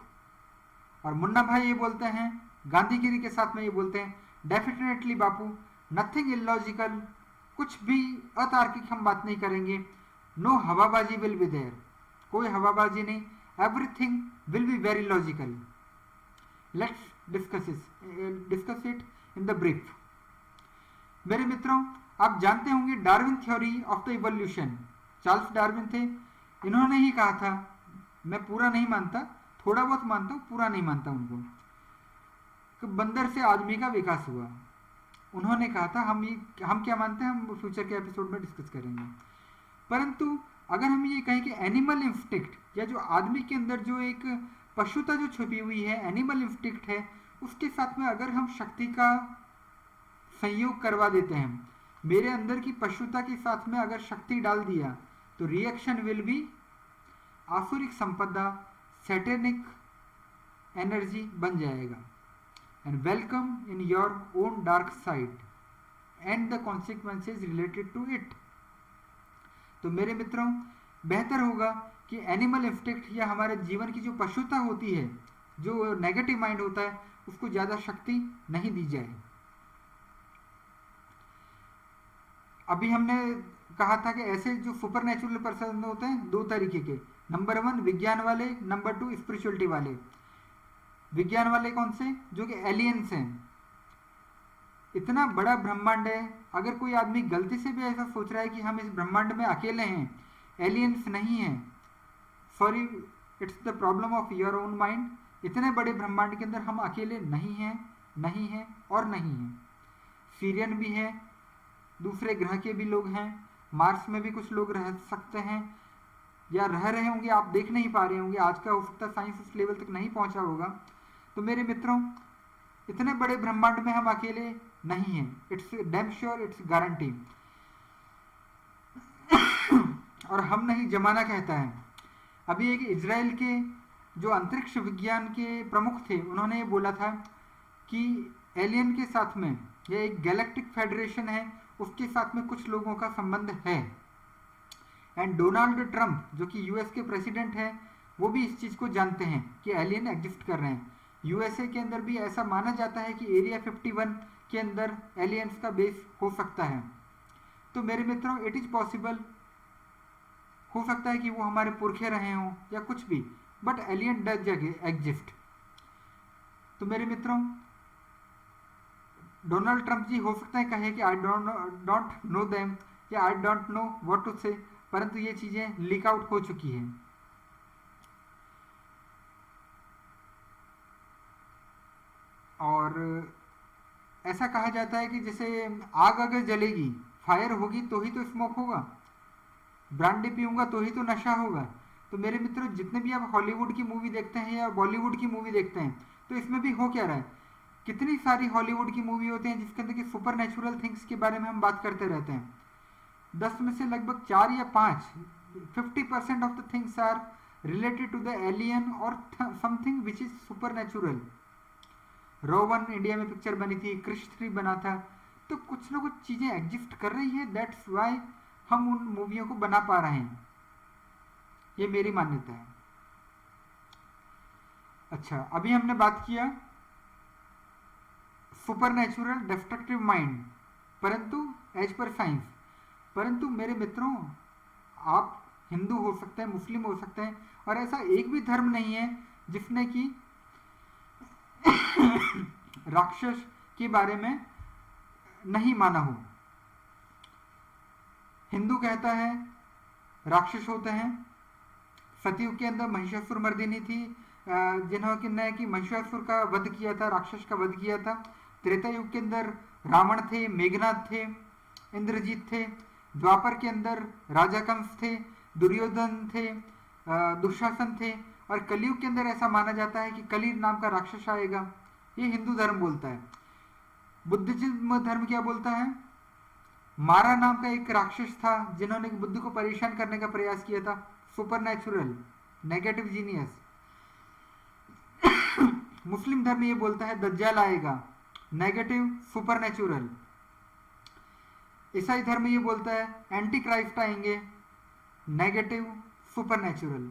और मुन्ना भाई ये बोलते हैं, गांधीगिरी के साथ में ये बोलते हैं, डेफिनेटली बापू, नथिंग इलॉजिकल, कुछ भी अतार्किक हम बात नहीं करेंगे। नो हवाबाजी विल बी देयर, कोई हवाबाजी नहीं, everything will be very logical. Let's discuss it in the brief. मेरे मित्रों, आप जानते होंगे Darwin theory of the evolution, Charles Darwin थे, इन्होंने ही कहा था, मैं पूरा नहीं मानता, थोड़ा बहुत मानता हूँ, पूरा नहीं मानता उनको, कि बंदर से आदमी का विकास हुआ। उन्होंने कहा था, हम क्या मानते हैं, हम फ्यूचर के एपिसोड में डिस्कस करेंगे। परंतु अगर हम ये कहें कि एनिमल इंस्टिक्ट, या जो आदमी के अंदर जो एक पशुता जो छुपी हुई है, एनिमल इंस्टिक्ट है, उसके साथ में अगर हम शक्ति का संयोग करवा देते हैं, मेरे अंदर की पशुता के साथ में अगर शक्ति डाल दिया, तो रिएक्शन विल बी आसुरिक संपदा, सैटेनिक एनर्जी बन जाएगा। And welcome in your own dark side and the consequences related to it. तो मेरे मित्रों, बेहतर होगा कि एनिमल इंस्टिक्ट या हमारे जीवन की जो पशुता होती है, जो नेगेटिव माइंड होता है, उसको ज़्यादा शक्ति नहीं दी जाए। अभी हमने कहा था कि ऐसे जो सुपर नेचुरल पर्सन होते हैं दो तरीके के, नंबर 1 विज्ञान वाले, नंबर 2 स्पिरिचुअलिटी वाले। विज्ञान वाले कौन से? जो कि एलियंस हैं। इतना बड़ा ब्रह्मांड है, अगर कोई आदमी गलती से भी ऐसा सोच रहा है कि हम इस ब्रह्मांड में अकेले हैं, एलियंस नहीं हैं, sorry, it's the problem of your own mind. इतने बड़े ब्रह्मांड के अंदर हम अकेले नहीं हैं, नहीं हैं और नहीं हैं। सीरियन भी है, दूसरे ग्रह के भी लोग हैं, मार्स में भी कुछ लोग रह सकते हैं या रह रहे होंगे, आप देख नहीं पा रहे होंगे, आज का हो सकता है साइंस उस लेवल तक नहीं पहुंचा होगा। तो मेरे मित्रों, इतने बड़े ब्रह्मांड में हम अकेले नहीं हैं, it's damn sure, it's guarantee. और हम नहीं, जमाना कहता है। अभी एक इजराइल के जो अंतरिक्ष विज्ञान के प्रमुख थे, उन्होंने ये बोला था कि एलियन के साथ में, यह एक गैलेक्टिक फेडरेशन है, उसके साथ में कुछ लोगों का संबंध है। एंड डोनाल्ड ट्रंप जो कि यूएस के प्रेसिडेंट हैं, वो भी इस चीज़ को जानते हैं कि एलियन एग्जिस्ट कर रहे हैं। यूएसए के अंदर भी ऐसा माना जाता है कि एरिया 51 के अंदर एलियंस का बेस हो सकता है। तो मेरे मित्रों, इट इज़ पॉसिबल, हो सकता है कि वो हमारे पुरखे रहे हों या कुछ भी, बट एलियन डज एग्जिस्ट। तो मेरे मित्रों, डोनाल्ड ट्रंप जी हो सकता है कहे कि आई डोंट नो देम, या I don't know what to say, परंतु ये चीज़ें लीक आउट हो चुकी हैं। और ऐसा कहा जाता है कि जैसे आग अगर जलेगी, फायर होगी तो ही तो स्मोक होगा, ब्रांडी पीऊंगा तो ही तो नशा होगा। तो मेरे मित्रों, जितने भी आप हॉलीवुड की मूवी देखते हैं या बॉलीवुड की मूवी देखते हैं, तो इसमें भी हो क्या रहा है, कितनी सारी हॉलीवुड की मूवी होती हैं जिसके अंदर कि सुपर नेचुरल थिंग्स के बारे में हम बात करते रहते हैं। 10 में से लगभग 4 या 5, 50% of the things are related to the alien और something which is supernatural. रोवन इंडिया में पिक्चर बनी थी, क्रिश 3 बना था। तो कुछ ना कुछ चीज़ें एग्जिस्ट कर रही है, दैट्स वाई हम उन मूवियों को बना पा रहे हैं, ये मेरी मान्यता है। अच्छा, अभी हमने बात किया सुपर नेचुरल डिस्ट्रक्टिव माइंड, परंतु एज पर साइंस। परंतु मेरे मित्रों, आप हिंदू हो सकते हैं, मुस्लिम हो सकते हैं, और ऐसा एक भी धर्म नहीं है जिसने कि राक्षस के बारे में नहीं माना हो। हिंदू कहता है राक्षस होते हैं, सतयुग के अंदर महिषासुर मर्दिनी थी, जिन्होंने कि महिषासुर का वध किया था, राक्षस का वध किया था। त्रेता युग के अंदर रावण थे, मेघनाद थे, इंद्रजीत थे। द्वापर के अंदर राजा कंस थे, दुर्योधन थे, दुशासन थे। और कलयुग के अंदर ऐसा माना जाता है कि कली नाम का राक्षस आएगा। ये हिंदू धर्म बोलता है। बुद्धिज्म धर्म क्या बोलता है? मारा नाम का एक राक्षस था जिन्होंने बुद्ध को परेशान करने का प्रयास किया था, सुपर नेचुरल, नेगेटिव जीनियस। मुस्लिम धर्म ये बोलता है दज्जाल आएगा, नेगेटिव सुपर नेचुरल। ईसाई धर्म ये बोलता है एंटी क्राइस्ट आएंगे, नेगेटिव सुपर नेचुरल।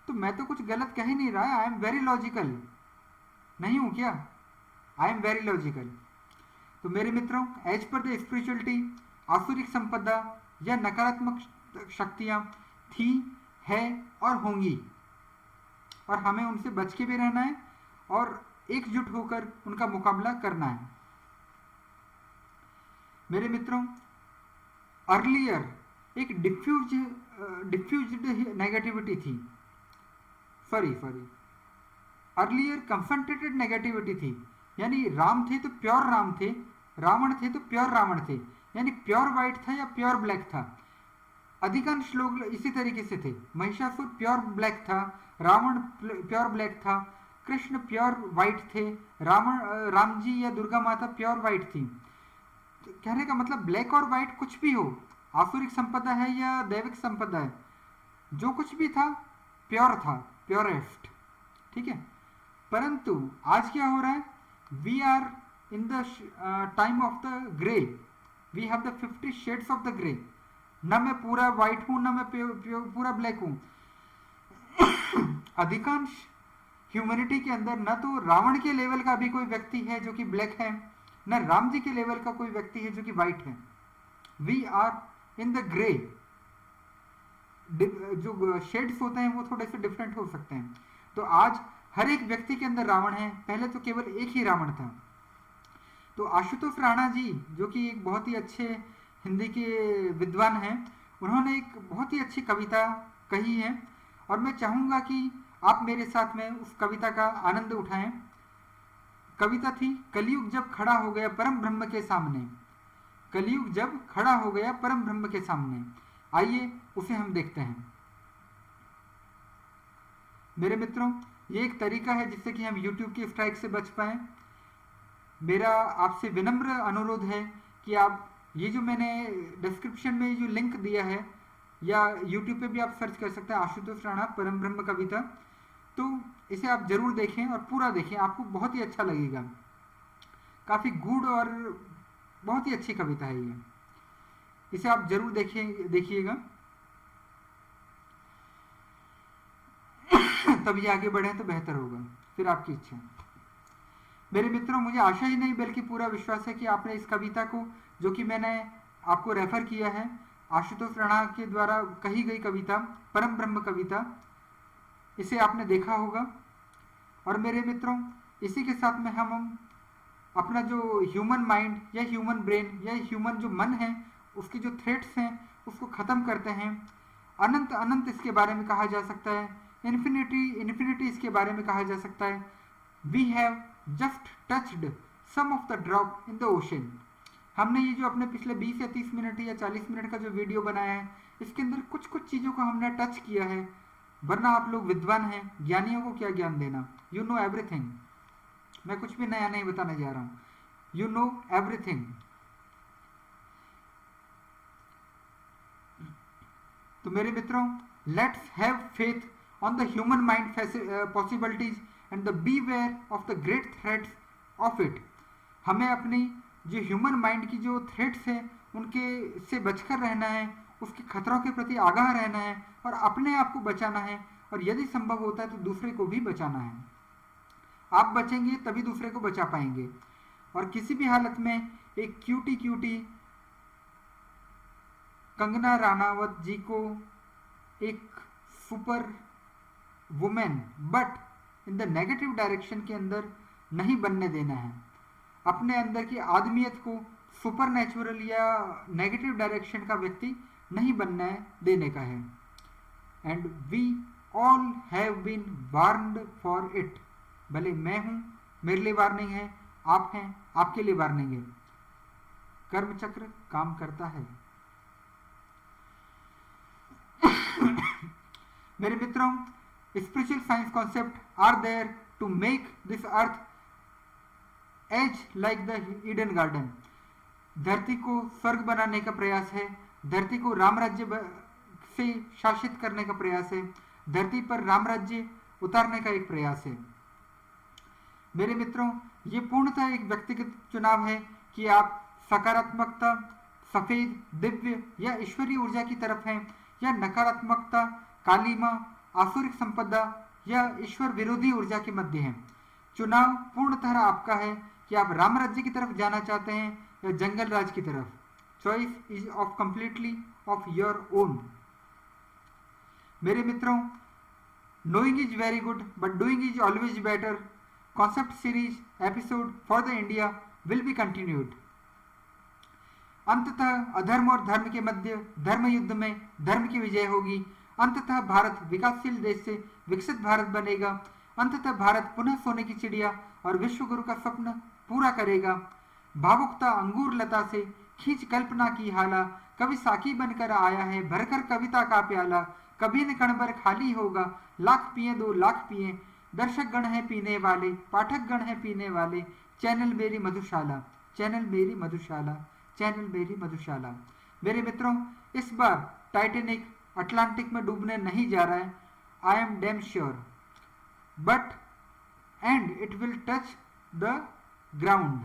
तो मैं तो कुछ गलत कह ही नहीं रहा, आई एम वेरी लॉजिकल, नहीं हूं क्या? I am very logical. तो मेरे मित्रों, एज पर द स्पिरिचुअलिटी, आसुरिक संपदा या नकारात्मक शक्तियां थी, है और होंगी, और हमें उनसे बच के भी रहना है और एकजुट होकर उनका मुकाबला करना है। मेरे मित्रों, अर्लियर एक डिफ्यूज्ड नेगेटिविटी थी, सॉरी अर्लियर कंसंट्रेटेड नेगेटिविटी थी। यानी राम थे तो प्योर राम थे, रावण थे तो प्योर रावण थे, यानी प्योर वाइट था या प्योर ब्लैक था। अधिकांश लोग इसी तरीके से थे। महिषासुर प्योर ब्लैक था, रावण प्योर ब्लैक था, कृष्ण प्योर वाइट थे, राम जी या दुर्गा माता प्योर वाइट थी। तो कहने का मतलब ब्लैक और वाइट कुछ भी हो, आसुरिक संपदा है या दैविक संपदा है, जो कुछ भी था प्योर था, प्योरेस्ट, ठीक है। परंतु आज क्या हो रहा है? We are in the time of the grey, we have the 50 shades of the grey. न मैं पूरा व्हाइट हूं, न मैं पूरा ब्लैक हूं। अधिकांश ह्यूमैनिटी के अंदर न तो रावण के लेवल का भी कोई व्यक्ति है जो कि ब्लैक है, न राम जी के लेवल का कोई व्यक्ति है जो कि व्हाइट है। We are in the grey. जो शेड्स होते हैं वो थोड़े से डिफरेंट हो सकते हैं। तो आज हर एक व्यक्ति के अंदर रावण है, पहले तो केवल एक ही रावण था। तो आशुतोष राणा जी, जो कि एक बहुत ही अच्छे हिंदी के विद्वान हैं, उन्होंने एक बहुत ही अच्छी कविता कही है, और मैं चाहूँगा कि आप मेरे साथ में उस कविता का आनंद उठाएं। कविता थी, कलयुग जब खड़ा हो गया परम ब्रह्म के सामने। कलयुग जब खड़ा हो गया परम ब्रह्म के सामने। आइए उसे हम देखते हैं। मेरे मित्रों, ये एक तरीका है जिससे कि हम YouTube की स्ट्राइक से बच पाएं। मेरा आपसे विनम्र अनुरोध है कि आप ये जो मैंने डिस्क्रिप्शन में जो लिंक दिया है, या YouTube पे भी आप सर्च कर सकते हैं आशुतोष राणा परम ब्रह्म कविता, तो इसे आप जरूर देखें और पूरा देखें, आपको बहुत ही अच्छा लगेगा। काफ़ी गूढ़ और बहुत ही अच्छी कविता है ये, इसे आप जरूर देखिएगा। तभी आगे बढ़ें तो बेहतर होगा, फिर आपकी इच्छा। मेरे मित्रों, मुझे आशा ही नहीं बल्कि पूरा विश्वास है कि आपने इस कविता को, जो कि मैंने आपको रेफर किया है, आशुतोष राणा के द्वारा कही गई कविता, परम ब्रह्म कविता, इसे आपने देखा होगा। और मेरे मित्रों, इसी के साथ में हम अपना जो ह्यूमन माइंड या ह्यूमन ब्रेन या ह्यूमन जो मन है, उसकी जो थ्रेट्स हैं उसको ख़त्म करते हैं। अनंत अनंत इसके बारे में कहा जा सकता है, इन्फिनिटी इसके बारे में कहा जा सकता है। We have just touched some of the drop in the ocean. हमने ये जो अपने पिछले 20 या 30 मिनट या 40 मिनट का जो वीडियो बनाया है, इसके अंदर कुछ कुछ चीज़ों को हमने टच किया है। वरना आप लोग विद्वान हैं, ज्ञानियों को क्या ज्ञान देना, यू नो एवरीथिंग। मैं कुछ भी नया नहीं बताने जा रहा हूँ, यू नो एवरीथिंग। तो मेरे मित्रों, let's have faith on the human mind possibilities and the beware of the great threats of it. हमें अपनी जो ह्यूमन माइंड की जो थ्रेट्स हैं उनके से बचकर रहना है, उसके खतरों के प्रति आगाह रहना है और अपने आप को बचाना है, और यदि संभव होता है तो दूसरे को भी बचाना है। आप बचेंगे तभी दूसरे को बचा पाएंगे। और किसी भी हालत में एक क्यूटी कंगना राणावत जी को एक super women but in the negative direction के अंदर नहीं बनने देना है। अपने अंदर की आदमियत को सुपर नेचुरल या नेगेटिव डायरेक्शन का व्यक्ति नहीं बनने देने का है। And we all have been warned for it. भले मैं हूं, मेरे लिए वार्निंग है, आप हैं, आपके लिए वार्निंग है। कर्म चक्र काम करता है। मेरे मित्रों, spiritual science concept are there to make this earth as like the Eden garden. धरती को स्वर्ग बनाने का प्रयास है, धरती को राम राज्य से शासित करने का प्रयास है, धरती पर राम राज्य उतारने का एक प्रयास है। मेरे मित्रों, ये पूर्णतः एक व्यक्तिगत चुनाव है कि आप सकारात्मकता, सफेद, दिव्य या ईश्वरीय ऊर्जा की तरफ हैं, या नकारात्मकता, कालीमा, आसुरिक संपदा या ईश्वर विरोधी ऊर्जा के मध्य हैं। चुनाव पूर्णतः आपका है कि आप राम राज्य की तरफ जाना चाहते हैं या जंगल राज की तरफ। Choice is of completely off your own. मेरे मित्रों, knowing is very good but doing is always better concept series episode for the India will be continued. अंततः अधर्म और धर्म के मध्य धर्म युद्ध में धर्म की विजय होगी। अंततः भारत विकासशील देश से विकसित भारत बनेगा। अंततः भारत पुनः सोने की चिड़िया और विश्व गुरु का स्वप्न पूरा करेगा। भावुकता अंगूर लता से खींच कल्पना की हाला, कभी साकी बनकर आया है भरकर कविता का प्याला। कभी न कण भर खाली होगा, लाख पिए 2 लाख पिए। दर्शक गण है पीने वाले, पाठक गण है पीने वाले। चैनल मेरी मधुशाला, चैनल मेरी मधुशाला, चैनल मेरी मधुशाला। मेरे मित्रों, इस बार टाइटैनिक अटलांटिक में डूबने नहीं जा रहा है। I am damn sure, but and it will touch the ground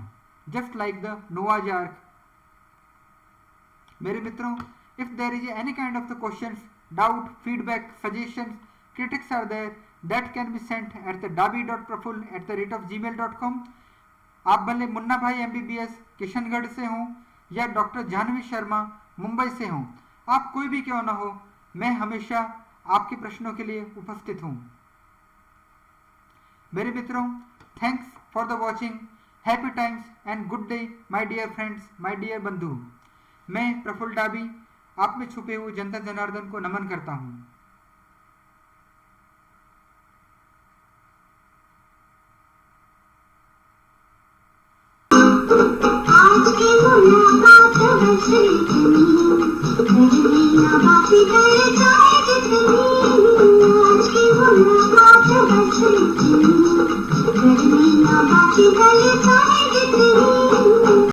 just like the Noah's ark. मेरे मित्रों, if there is any kind of the questions, doubt, feedback, suggestions, critics are there that can be sent at the dabi.praful@gmail.com। आप भले मुन्ना भाई MBBS Kishangarh से हों या doctor Janvi Sharma Mumbai से हों, आप कोई भी क्यों ना हो, मैं हमेशा आपके प्रश्नों के लिए उपस्थित हूं। मेरे मित्रों, thanks for the watching, happy times and good day my dear friends, my dear बंधु। मैं प्रफुल्ल डाबी आप में छुपे हुए जनता जनार्दन को नमन करता हूं।